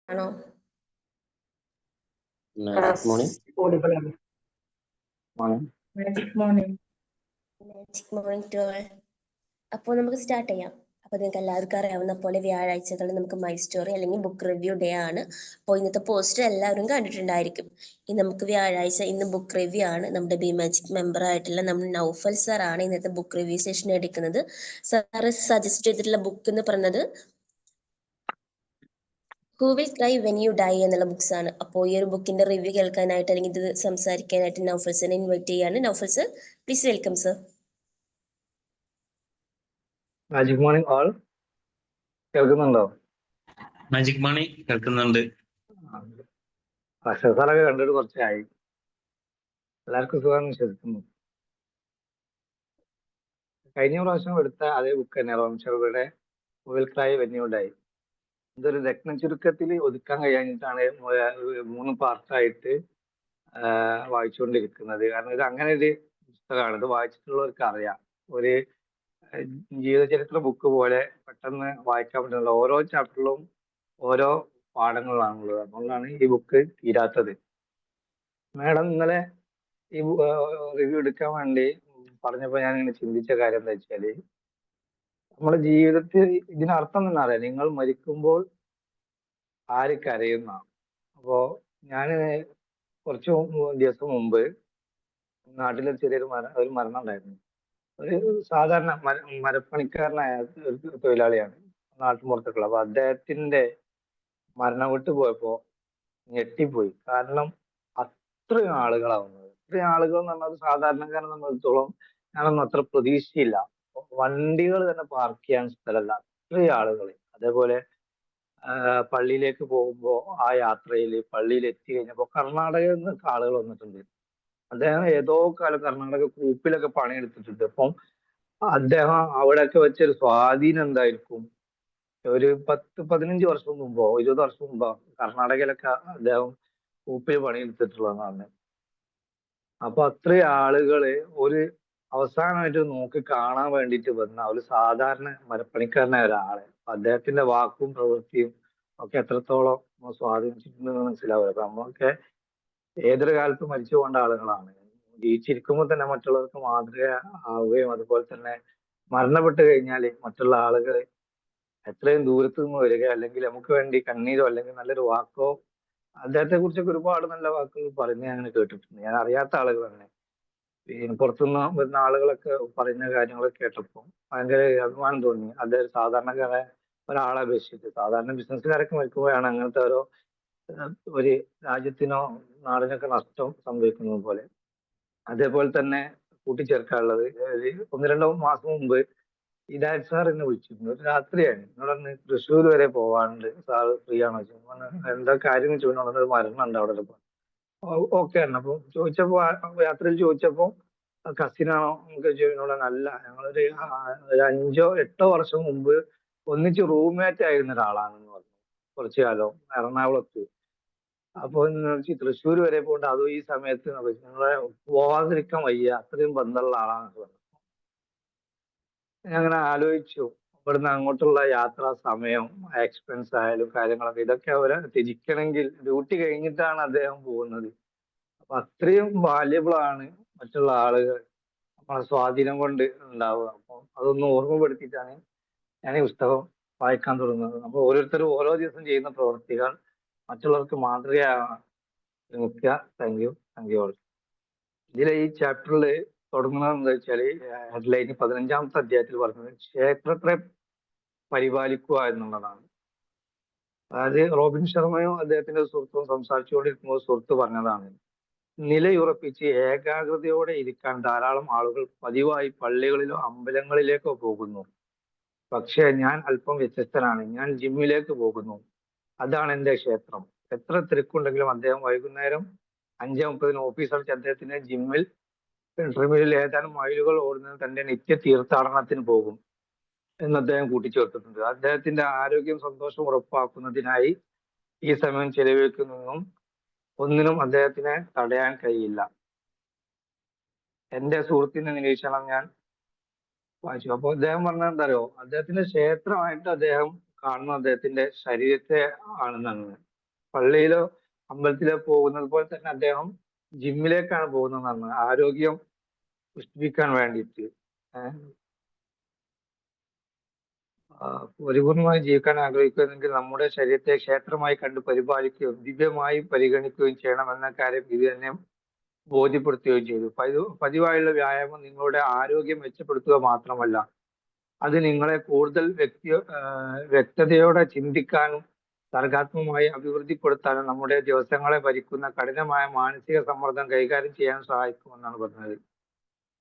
ആണോ? Magic morning. Morning. Magic morning. Magic morning to all. അപ്പോൾ നമുക്ക് സ്റ്റാർട്ട് ചെയ്യാം. അപ്പോൾ നിങ്ങൾക്ക് എല്ലാവർക്കും അറിയാവുന്ന പോലെ വ്യാഴാഴ്ചകളിൽ നമുക്ക് മൈ സ്റ്റോറി അല്ലെങ്കിൽ ബുക്ക് റിവ്യൂ ഡേ ആണ്. അപ്പോൾ ഇന്നത്തെ പോസ്റ്റർ എല്ലാവരും കണ്ടിട്ടുണ്ടായിരിക്കും. ഇന്ന് നമുക്ക് വ്യാഴാഴ്ച ഇന്ന് ബുക്ക് റിവ്യൂ ആണ്. നമ്മുടെ ബി മാജിക് മെമ്പർ ആയിട്ടുള്ള നമ്മുടെ നൗഫൽ സാർ ആണ് ഇന്നത്തെ ബുക്ക് റിവ്യൂ സെഷൻ എടുക്കുന്നത്. സാറ് സജസ്റ്റ് ചെയ്തിട്ടുള്ള ബുക്ക് എന്ന് പറഞ്ഞത് who will cry when you dye എന്നുള്ള ബുക്സ് ആണ്. അപ്പോൾ ഈ ഒരു ബുക്കിന്റെ റിവ്യൂ കേൾക്കാനായിട്ട് അല്ലെങ്കിൽ ഇത് സംസാരിക്കാനായിട്ട് നൗഫൽ സാറിനെ ഇൻവൈറ്റ് ചെയ്യാണ്. Naufal sir, please welcome sir. Magic morning all. കേൾക്കുന്നുണ്ടോ? മാജിക് മണി കേൾക്കുന്നുണ്ട്. സാറൊക്കെ കണ്ടിട്ട് കുറച്ചായി. എല്ലാവർക്കും സുഖം വിശ്വസിക്കുന്നു. കഴിഞ്ഞ പ്രാവശ്യം എടുത്ത അതേ ബുക്ക് തന്നെ റോംഷറുടെ will cry when you die. ഇതൊരു രത്ന ചുരുക്കത്തിൽ ഒതുക്കാൻ കഴിയാഞ്ഞിട്ടാണ് 3 പാർട്ടായിട്ട് വായിച്ചുകൊണ്ടിരിക്കുന്നത്. കാരണം ഇത് അങ്ങനെ ഒരു പുസ്തകമാണ്. ഇത് വായിച്ചിട്ടുള്ളവർക്ക് അറിയാം. ഒരു ജീവചരിത്ര ബുക്ക് പോലെ പെട്ടെന്ന് വായിക്കാൻ പറ്റുന്നില്ല. ഓരോ ചാപ്റ്ററിലും ഓരോ പാഠങ്ങളാണുള്ളത്. അതുകൊണ്ടാണ് ഈ ബുക്ക് തീരാത്തത്. മാഡം ഇന്നലെ ഈ റിവ്യൂ എടുക്കാൻ വേണ്ടി പറഞ്ഞപ്പോൾ ഞാൻ ഇങ്ങനെ ചിന്തിച്ച കാര്യം എന്താ വെച്ചാല്, നമ്മുടെ ജീവിതത്തിൽ ഇതിനർത്ഥം തന്നെ അറിയാം. നിങ്ങൾ മരിക്കുമ്പോൾ ആര് കരയുന്ന. അപ്പോ ഞാൻ കുറച്ച് ദിവസം മുമ്പ് നാട്ടിലെ ചെറിയൊരു മരണം ഉണ്ടായിരുന്നു. ഒരു സാധാരണ മരപ്പണിക്കാരനായ ഒരു തൊഴിലാളിയാണ്, നാട്ടുമ്പുറത്തേക്കുള്ള. അപ്പൊ അദ്ദേഹത്തിന്റെ മരണം വിട്ടു പോയപ്പോ ഞെട്ടിപ്പോയി. കാരണം അത്രയും ആളുകളാവുന്നത്. ഇത്രയും ആളുകൾ എന്ന് പറഞ്ഞാൽ സാധാരണക്കാരനെ സംബന്ധിച്ചിടത്തോളം ഞാനൊന്നും അത്ര പ്രതീക്ഷയില്ല. വണ്ടികൾ തന്നെ പാർക്ക് ചെയ്യാൻ സ്ഥലമല്ല, അത്രയും ആളുകൾ. അതേപോലെ പള്ളിയിലേക്ക് പോകുമ്പോ ആ യാത്രയിൽ പള്ളിയിൽ എത്തി കഴിഞ്ഞപ്പോ കർണാടകയിൽ നിന്ന് ആളുകൾ വന്നിട്ടുണ്ട്. അദ്ദേഹം ഏതോ കാലം കർണാടക ഗ്രൂപ്പിലൊക്കെ പണിയെടുത്തിട്ടുണ്ട്. അപ്പം അദ്ദേഹം അവിടെയൊക്കെ വെച്ചൊരു സ്വാധീനം എന്തായിരിക്കും? ഒരു 10-15 വർഷം മുമ്പോ 20 വർഷം മുമ്പോ കർണാടകയിലൊക്കെ അദ്ദേഹം ഗ്രൂപ്പിൽ പണിയെടുത്തിട്ടുള്ളതാണ്. അപ്പൊ അത്രയും ആളുകള് ഒരു അവസാനമായിട്ട് നോക്കി കാണാൻ വേണ്ടിയിട്ട് വന്ന ഒരു സാധാരണ മരപ്പണിക്കാരനായ ഒരാളെ അദ്ദേഹത്തിന്റെ വാക്കും പ്രവൃത്തിയും ഒക്കെ എത്രത്തോളം സ്വാധീനിച്ചിട്ടുണ്ടെന്ന് മനസ്സിലാവുക. അപ്പൊ നമ്മളൊക്കെ ഏതൊരു കാലത്തും മരിച്ചു പോകേണ്ട ആളുകളാണ്. ജീവിച്ചിരിക്കുമ്പോൾ തന്നെ മറ്റുള്ളവർക്ക് മാതൃക ആവുകയും അതുപോലെ തന്നെ മരണപ്പെട്ട് കഴിഞ്ഞാൽ മറ്റുള്ള ആളുകൾ എത്രയും ദൂരത്തു നിന്ന് വരിക, അല്ലെങ്കിൽ നമുക്ക് വേണ്ടി കണ്ണീരോ അല്ലെങ്കിൽ നല്ലൊരു വാക്കോ. അദ്ദേഹത്തെ കുറിച്ചൊക്കെ ഒരുപാട് നല്ല വാക്കുകൾ പറഞ്ഞ് ഞാൻ കേട്ടിട്ടുണ്ട്. ഞാൻ അറിയാത്ത ആളുകൾ തന്നെ പുറത്തുനിന്ന് വരുന്ന ആളുകളൊക്കെ പറയുന്ന കാര്യങ്ങളൊക്കെ കേട്ടപ്പോൾ ഭയങ്കര അഭിമാനം തോന്നി. അദ്ദേഹം സാധാരണക്കാരെ ഒരാളെ അപേക്ഷിച്ചിട്ട് സാധാരണ ബിസിനസ്സുകാരൊക്കെ മരിക്കുമ്പോഴാണ് അങ്ങനത്തെ ഒരു രാജ്യത്തിനോ നാടിനൊക്കെ നഷ്ടം സംഭവിക്കുന്നത് പോലെ. അതേപോലെ തന്നെ കൂട്ടിച്ചേർക്കാനുള്ളത്, 1-2 മാസം മുമ്പ് ഹിദായത് സാർ എന്നെ വിളിച്ചിരുന്നു. ഒരു രാത്രിയാണ്. എന്നോടൊന്ന് തൃശ്ശൂർ വരെ പോവാനുണ്ട്, സാറ് ഫ്രീ ആണോ ചോദിച്ചു. എന്താ കാര്യം ചോദിച്ചു. ഒരു മരണം ഉണ്ട് അവിടെ. ഓക്കെ ആണ്. അപ്പൊ ചോദിച്ചപ്പോ യാത്രയിൽ ചോദിച്ചപ്പോ കസിനാണോ നമുക്ക് ചോദിച്ചോട് നല്ല ഞങ്ങളൊരു 5-8 വർഷം മുമ്പ് ഒന്നിച്ച് റൂംമേറ്റ് ആയിരുന്ന ഒരാളാണെന്ന് പറഞ്ഞു. കുറച്ചു കാലം എറണാകുളത്ത്. അപ്പൊ തൃശ്ശൂർ വരെ പോകണ്ട, അതും ഈ സമയത്ത് നിങ്ങളെ പോവാതിരിക്കാൻ വയ്യ, അത്രയും ബന്ധമുള്ള ആളാണെന്ന് പറഞ്ഞു. ഞാൻ അങ്ങനെ ആലോചിച്ചു, ഇവിടുന്ന് അങ്ങോട്ടുള്ള യാത്രാ സമയം, എക്സ്പെൻസ് ആയാലും കാര്യങ്ങളൊക്കെ ഇതൊക്കെ അവരെ ത്യജിക്കണമെങ്കിൽ ഡ്യൂട്ടി കഴിഞ്ഞിട്ടാണ് അദ്ദേഹം പോകുന്നത്. അപ്പൊ അത്രയും വാല്യബിൾ ആണ് മറ്റുള്ള ആളുകൾ നമ്മളെ സ്വാധീനം കൊണ്ട് ഉണ്ടാവുക. അപ്പം അതൊന്ന് ഓർമ്മപ്പെടുത്തിയിട്ടാണ് ഞാൻ ഈ പുസ്തകം വായിക്കാൻ തുടങ്ങുന്നത്. നമ്മൾ ഓരോരുത്തരും ഓരോ ദിവസം ചെയ്യുന്ന പ്രവൃത്തികൾ മറ്റുള്ളവർക്ക് മാതൃകയാകാൻ ശ്രമിക്കുക. Thank you all. ഇതിലെ ഈ ചാപ്റ്ററിൽ തുടങ്ങുന്നത് എന്താ വെച്ചാല്, ഹെഡ്ലൈൻ 15-ാമത്തെ അധ്യായത്തിൽ പറഞ്ഞത് ക്ഷേത്രത്തെ പരിപാലിക്കുക എന്നുള്ളതാണ്. അതായത് റോബിൻ ശർമ്മയും അദ്ദേഹത്തിന്റെ സുഹൃത്തും സംസാരിച്ചുകൊണ്ടിരിക്കുമ്പോൾ സുഹൃത്ത് പറഞ്ഞതാണ്, നിലയുറപ്പിച്ച് ഏകാഗ്രതയോടെ ഇരിക്കാൻ ധാരാളം ആളുകൾ പതിവായി പള്ളികളിലോ അമ്പലങ്ങളിലേക്കോ പോകുന്നു. പക്ഷേ ഞാൻ അല്പം വ്യത്യസ്തനാണ്. ഞാൻ ജിമ്മിലേക്ക് പോകുന്നു. അതാണ് എന്റെ ക്ഷേത്രം. എത്ര തിരക്കുണ്ടെങ്കിലും അദ്ദേഹം വൈകുന്നേരം 5:30 ഓഫീസ് അടച്ച് അദ്ദേഹത്തിന്റെ ജിമ്മിൽ ട്രെഡ്മില്ലിൽ ഏതാനും മൈലുകൾ ഓടുന്നത് തന്റെ നിത്യ തീർത്ഥാടനത്തിന് പോകും എന്ന് അദ്ദേഹം കൂട്ടിച്ചേർത്തിട്ടുണ്ട്. അദ്ദേഹത്തിന്റെ ആരോഗ്യം സന്തോഷം ഉറപ്പാക്കുന്നതിനായി ഈ സമയം ചെലവഴിക്കുന്നതും ഒന്നിനും അദ്ദേഹത്തിനെ തടയാൻ കഴിയില്ല. എന്റെ സുഹൃത്തിന്റെ നിരീക്ഷണം ഞാൻ വായിച്ചു. അപ്പോൾ അദ്ദേഹം പറഞ്ഞത് എന്താ അറിയോ, അദ്ദേഹത്തിന്റെ ക്ഷേത്രമായിട്ട് അദ്ദേഹം കാണുന്ന അദ്ദേഹത്തിന്റെ ശരീരത്തെ ആണെന്നാണ്. പള്ളിയിലോ അമ്പലത്തിലോ പോകുന്നത് പോലെ തന്നെ അദ്ദേഹം ജിമ്മിലേക്കാണ് പോകുന്നതെന്നാണ് ആരോഗ്യം പുഷ്ടിപ്പിക്കാൻ വേണ്ടിയിട്ട്. പരിപൂർണമായി ജീവിക്കാൻ ആഗ്രഹിക്കുന്നെങ്കിൽ നമ്മുടെ ശരീരത്തെ ക്ഷേത്രമായി കണ്ട് പരിപാലിക്കുകയും ദിവ്യമായി പരിഗണിക്കുകയും ചെയ്യണമെന്ന കാര്യം ഇത് തന്നെ ബോധ്യപ്പെടുത്തുകയും ചെയ്തു. പതിവായുള്ള വ്യായാമം നിങ്ങളുടെ ആരോഗ്യം മെച്ചപ്പെടുത്തുക മാത്രമല്ല, അത് നിങ്ങളെ കൂടുതൽ വ്യക്തതയോടെ ചിന്തിക്കാനും സർഗാത്മകമായി അഭിവൃദ്ധിപ്പെടുത്താനും നമ്മുടെ ദിവസങ്ങളെ ഭരിക്കുന്ന കഠിനമായ മാനസിക സമ്മർദ്ദം കൈകാര്യം ചെയ്യാൻ സഹായിക്കുമെന്നാണ് പറഞ്ഞത്.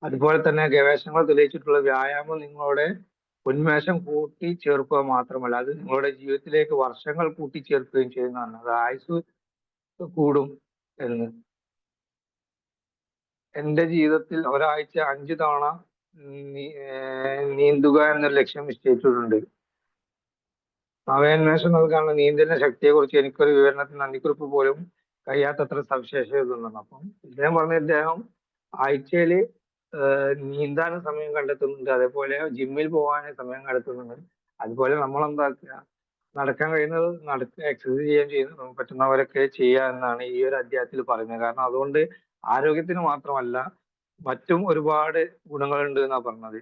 അതുപോലെ തന്നെ ഗവേഷണങ്ങൾ തെളിയിച്ചിട്ടുള്ള വ്യായാമം നിങ്ങളുടെ ഉന്മേഷം കൂട്ടി ചേർക്കുക മാത്രമല്ല, അത് നിങ്ങളുടെ ജീവിതത്തിലേക്ക് വർഷങ്ങൾ കൂട്ടിച്ചേർക്കുകയും ചെയ്യുന്നതാണ്. അത് ആയുസ് കൂടും എന്ന്. എൻ്റെ ജീവിതത്തിൽ ഒരാഴ്ച 5 തവണ നീന്തുക എന്നൊരു ലക്ഷ്യം നിശ്ചയിച്ചിട്ടുണ്ട്. നവോന്മേഷം നൽകാനുള്ള നീന്തലിന്റെ ശക്തിയെക്കുറിച്ച് എനിക്കൊരു വിവരണത്തിന് നന്ദിക്കുറിപ്പ് പോലും കഴിയാത്തത്ര സവിശേഷതയുണ്ടെന്ന്. അപ്പം ഇദ്ദേഹം പറഞ്ഞ ഇദ്ദേഹം ആഴ്ചയിൽ നീന്താനും സമയം കണ്ടെത്തുന്നുണ്ട്, അതേപോലെ ജിമ്മിൽ പോകാനും സമയം കണ്ടെത്തുന്നുണ്ട്. അതുപോലെ നമ്മൾ എന്താക്കുക, നടക്കാൻ കഴിയുന്നത് നടക്കുക, എക്സസൈസ് ചെയ്യാൻ പറ്റുന്നവരൊക്കെ ചെയ്യുക എന്നാണ് ഈ ഒരു അധ്യായത്തിൽ പറയുന്നത്. കാരണം അതുകൊണ്ട് ആരോഗ്യത്തിന് മാത്രമല്ല മറ്റും ഒരുപാട് ഗുണങ്ങളുണ്ട് എന്നാ പറഞ്ഞത്.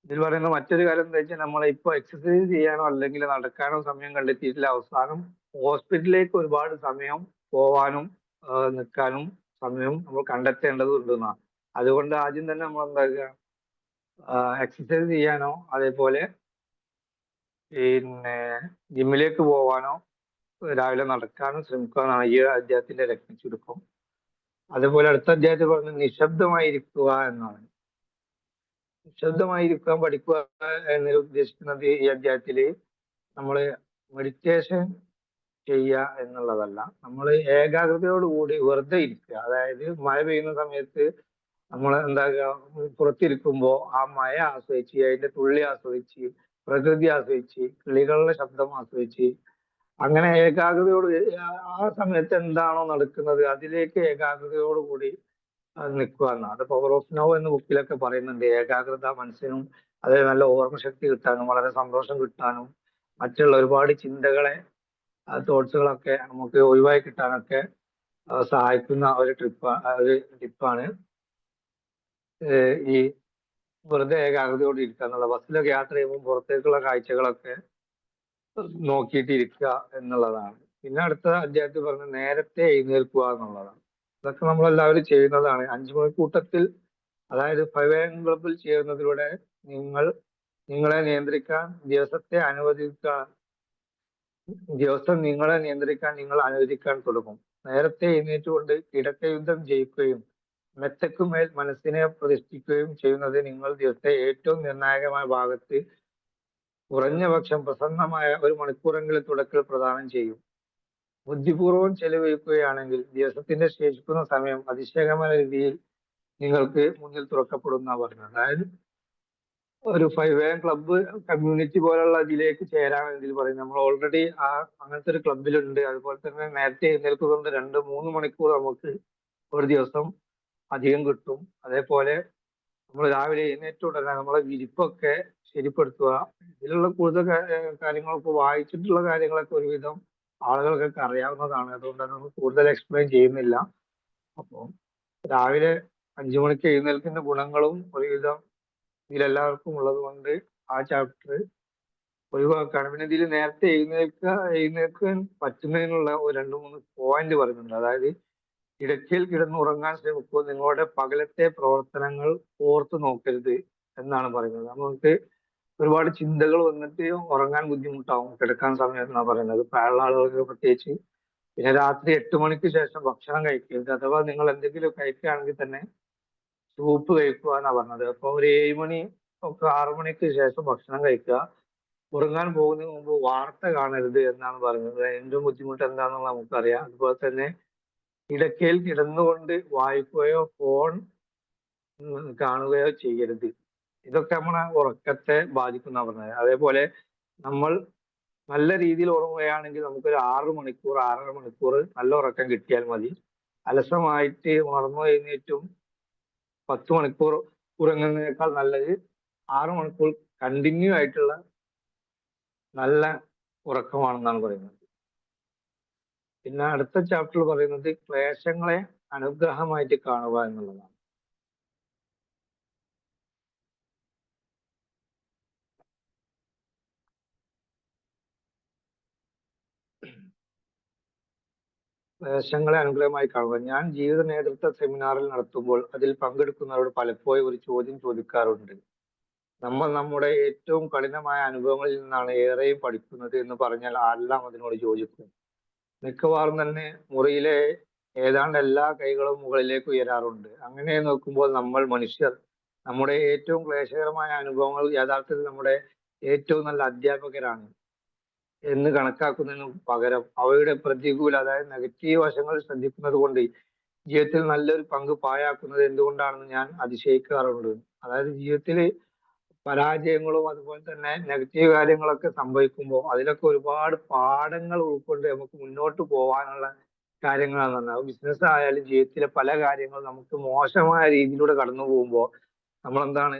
ഇതിൽ പറയുന്ന മറ്റൊരു കാര്യം എന്താ വെച്ചാൽ, നമ്മളിപ്പോ എക്സസൈസ് ചെയ്യാനോ അല്ലെങ്കിൽ നടക്കാനോ സമയം കണ്ടെത്തിയിട്ടില്ല, അവസാനം ഹോസ്പിറ്റലിലേക്ക് ഒരുപാട് സമയം പോവാനും നിൽക്കാനും സമയം നമ്മൾ കണ്ടെത്തേണ്ടതുണ്ട് എന്നാണ്. അതുകൊണ്ട് ആദ്യം തന്നെ നമ്മൾ എന്താക്കുക, എക്സസൈസ് ചെയ്യാനോ അതേപോലെ പിന്നെ ജിമ്മിലേക്ക് പോവാനോ രാവിലെ നടക്കാനും ശ്രമിക്കുക എന്നാണ് ഈ അധ്യായത്തിന്റെ ചുരുക്കം. അതുപോലെ അടുത്ത അധ്യായത്തിൽ പറഞ്ഞ നിശബ്ദമായിരിക്കുക എന്നാണ്. നിശബ്ദമായിരിക്കാൻ പഠിക്കുക എന്നതിൽ ഉദ്ദേശിക്കുന്നത് ഈ അധ്യായത്തില് നമ്മൾ മെഡിറ്റേഷൻ ചെയ്യുക എന്നുള്ളതല്ല, നമ്മൾ ഏകാഗ്രതയോടുകൂടി വെറുതെ ഇരിക്കുക. അതായത് മഴ പെയ്യുന്ന സമയത്ത് നമ്മൾ എന്താക്കുക, പുറത്തിരിക്കുമ്പോൾ ആ മഴ ആസ്വദിച്ച്, അതിന്റെ തുള്ളി ആസ്വദിച്ച്, പ്രകൃതി ആസ്വദിച്ച്, കിളികളുടെ ശബ്ദം ആസ്വദിച്ച്, അങ്ങനെ ഏകാഗ്രതയോട് ആ സമയത്ത് എന്താണോ നടക്കുന്നത് അതിലേക്ക് ഏകാഗ്രതയോടുകൂടി നിൽക്കുക എന്നാണ്. അത് പവർ ഓഫ് നൗ എന്ന ബുക്കിലൊക്കെ പറയുന്നുണ്ട്. ഏകാഗ്രത മനസ്സിനും അതായത് നല്ല ഓർമ്മശക്തി കിട്ടാനും വളരെ സന്തോഷം കിട്ടാനും മറ്റുള്ള ഒരുപാട് ചിന്തകളെ തോട്ട്സുകളൊക്കെ നമുക്ക് ഒഴിവായി കിട്ടാനൊക്കെ സഹായിക്കുന്ന ഒരു ടിപ്പാണ് ഈ വെറുതെ ഏകാഗ്രതയോടെ ഇരിക്കുക എന്നുള്ള. ബസ്സിലൊക്കെ യാത്ര ചെയ്യുമ്പോൾ പുറത്തേക്കുള്ള കാഴ്ചകളൊക്കെ നോക്കിയിട്ട് ഇരിക്കുക എന്നുള്ളതാണ്. പിന്നെ അടുത്ത അധ്യായത്തിൽ പറഞ്ഞ നേരത്തെ എഴുന്നേൽക്കുക എന്നുള്ളതാണ്. ഇതൊക്കെ നമ്മളെല്ലാവരും ചെയ്യുന്നതാണ്. 5 മണിക്കൂട്ടത്തിൽ അതായത് 5 AM ക്ലബിൽ ചെയ്യുന്നതിലൂടെ നിങ്ങളെ നിയന്ത്രിക്കാൻ ദിവസം നിങ്ങളെ നിയന്ത്രിക്കാൻ നിങ്ങൾ അനുവദിക്കാൻ തുടങ്ങും. നേരത്തെ എഴുന്നേറ്റുകൊണ്ട് കിടക്കയുദ്ധം ജയിക്കുകയും മെത്തക്കുമേൽ മനസ്സിനെ പ്രതിഷ്ഠിക്കുകയും ചെയ്യുന്നത് നിങ്ങൾ ദിവസത്തെ ഏറ്റവും നിർണായകമായ ഭാഗത്ത് കുറഞ്ഞപക്ഷം പ്രസന്നമായ 1 മണിക്കൂറെങ്കിലും തുടക്കൽ പ്രദാനം ചെയ്യും. ബുദ്ധിപൂർവം ചെലവഴിക്കുകയാണെങ്കിൽ ദിവസത്തിന്റെ ശേഷിക്കുന്ന സമയം അതിശയകരമായ രീതിയിൽ നിങ്ങൾക്ക് മുന്നിൽ തുറക്കപ്പെടുന്ന പറഞ്ഞത്. അതായത് ഒരു 5 AM ക്ലബ്ബ് കമ്മ്യൂണിറ്റി പോലുള്ള ഇതിലേക്ക് ചേരാമെങ്കിൽ പറയും, നമ്മൾ ഓൾറെഡി അങ്ങനത്തെ ഒരു ക്ലബിലുണ്ട്. അതുപോലെ തന്നെ നേരത്തെ എഴുന്നേൽക്കുന്നത് 2-3 മണിക്കൂർ നമുക്ക് ഒരു ദിവസം അധികം കിട്ടും. അതേപോലെ നമ്മൾ രാവിലെ എഴുന്നേറ്റ ഉടനെ നമ്മളെ വിരിപ്പൊക്കെ ശരിപ്പെടുത്തുക. ഇതിലുള്ള കൂടുതൽ കാര്യങ്ങളൊക്കെ വായിച്ചിട്ടുള്ള കാര്യങ്ങളൊക്കെ ഒരുവിധം ആളുകൾക്കൊക്കെ അറിയാവുന്നതാണ്. അതുകൊണ്ട് നമ്മൾ കൂടുതൽ എക്സ്പ്ലെയിൻ ചെയ്യുന്നില്ല. അപ്പോൾ രാവിലെ 5 മണിക്ക് എഴുന്നേൽക്കുന്ന ഗുണങ്ങളും ഒരുവിധം ഇതിലെല്ലാവർക്കും ഉള്ളത് കൊണ്ട് ആ ചാപ്റ്റർ ഒഴിവാക്കുകയാണ്. പിന്നെ ഇതിൽ നേരത്തെ എഴുന്നേൽക്കാൻ പറ്റുന്നതിനുള്ള 2-3 പോയിന്റ് പറയുന്നുണ്ട്. അതായത് കിടക്കയിൽ കിടന്നുറങ്ങാൻ ശ്രമിക്കുമ്പോൾ നിങ്ങളുടെ പകലത്തെ പ്രവർത്തനങ്ങൾ ഓർത്തു നോക്കരുത് എന്നാണ് പറയുന്നത്. നമുക്ക് ഒരുപാട് ചിന്തകൾ വന്നിട്ട് ഉറങ്ങാൻ ബുദ്ധിമുട്ടാവും കിടക്കാൻ സമയം എന്നാണ് പറയുന്നത്, പ്രായമുള്ള ആളുകൾക്ക് പ്രത്യേകിച്ച്. പിന്നെ രാത്രി 8 മണിക്ക് ശേഷം ഭക്ഷണം കഴിക്കരുത്. അഥവാ നിങ്ങൾ എന്തെങ്കിലും കഴിക്കുകയാണെങ്കിൽ തന്നെ സൂപ്പ് കഴിക്കുക എന്നാണ് പറഞ്ഞത്. അപ്പോൾ ഒരു 7 മണി ഒക്കെ 6 മണിക്ക് ശേഷം ഭക്ഷണം കഴിക്കുക. ഉറങ്ങാൻ പോകുന്നതിന് മുമ്പ് വാർത്ത കാണരുത് എന്നാണ് പറയുന്നത്. അതിന്റെ ബുദ്ധിമുട്ട് എന്താണെന്ന് നമുക്കറിയാം. അതുപോലെ തന്നെ കിടക്കയിൽ കിടന്നുകൊണ്ട് വായിക്കുകയോ ഫോൺ കാണുകയോ ചെയ്യരുത്. ഇതൊക്കെ നമ്മളെ ഉറക്കത്തെ ബാധിക്കുന്ന പറഞ്ഞത്. അതേപോലെ നമ്മൾ നല്ല രീതിയിൽ ഉറങ്ങുകയാണെങ്കിൽ നമുക്കൊരു 6 മണിക്കൂർ 6.5 മണിക്കൂർ നല്ല ഉറക്കം കിട്ടിയാൽ മതി. അലസമായിട്ട് ഉണർന്നു കഴിഞ്ഞിട്ടും 10 മണിക്കൂർ ഉറങ്ങുന്നതിനേക്കാൾ നല്ലത് 6 മണിക്കൂർ കണ്ടിന്യൂ ആയിട്ടുള്ള നല്ല ഉറക്കമാണെന്നാണ് പറയുന്നത്. പിന്നെ അടുത്ത ചാപ്റ്ററിൽ പറയുന്നത് ക്ലേശങ്ങളെ അനുഗ്രഹമായിട്ട് കാണുക എന്നുള്ളതാണ്. ക്ലേശങ്ങളെ അനുഗ്രഹമായി കാണുക. ഞാൻ ജീവിത നേതൃത്വ സെമിനാറിൽ നടത്തുമ്പോൾ അതിൽ പങ്കെടുക്കുന്നവരോട് പലപ്പോഴും ഒരു ചോദ്യം ചോദിക്കാറുണ്ട്. നമ്മൾ നമ്മുടെ ഏറ്റവും കഠിനമായ അനുഭവങ്ങളിൽ നിന്നാണ് ഏറെയും പഠിക്കുന്നത് എന്ന് പറഞ്ഞാൽ ആരെല്ലാം അതിനോട് യോജിക്കും. മിക്കവാറും തന്നെ മുറിയിലെ ഏതാണ്ട് എല്ലാ കൈകളും മുകളിലേക്ക് ഉയരാറുണ്ട്. അങ്ങനെ നോക്കുമ്പോൾ നമ്മൾ മനുഷ്യർ നമ്മുടെ ഏറ്റവും ക്ലേശകരമായ അനുഭവങ്ങൾ യഥാർത്ഥത്തിൽ നമ്മുടെ ഏറ്റവും നല്ല അധ്യാപകരാണ് എന്ന് കണക്കാക്കുന്നതിന് പകരം അവയുടെ പ്രതികൂല, അതായത് നെഗറ്റീവ് വശങ്ങൾ ശ്രദ്ധിക്കുന്നത് കൊണ്ട് ജീവിതത്തിൽ നല്ലൊരു പങ്ക് പാഴാക്കുന്നത് എന്തുകൊണ്ടാണെന്ന് ഞാൻ അതിശയിക്കാറുണ്ട്. അതായത് ജീവിതത്തിൽ പരാജയങ്ങളും അതുപോലെ തന്നെ നെഗറ്റീവ് കാര്യങ്ങളൊക്കെ സംഭവിക്കുമ്പോൾ അതിലൊക്കെ ഒരുപാട് പാഠങ്ങൾ ഉൾക്കൊണ്ട് നമുക്ക് മുന്നോട്ട് പോകാനുള്ള കാര്യങ്ങളാണ് പറഞ്ഞത്. ബിസിനസ് ആയാലും ജീവിതത്തിലെ പല കാര്യങ്ങളും നമുക്ക് മോശമായ രീതിയിലൂടെ കടന്നു പോകുമ്പോൾ നമ്മൾ എന്താണ്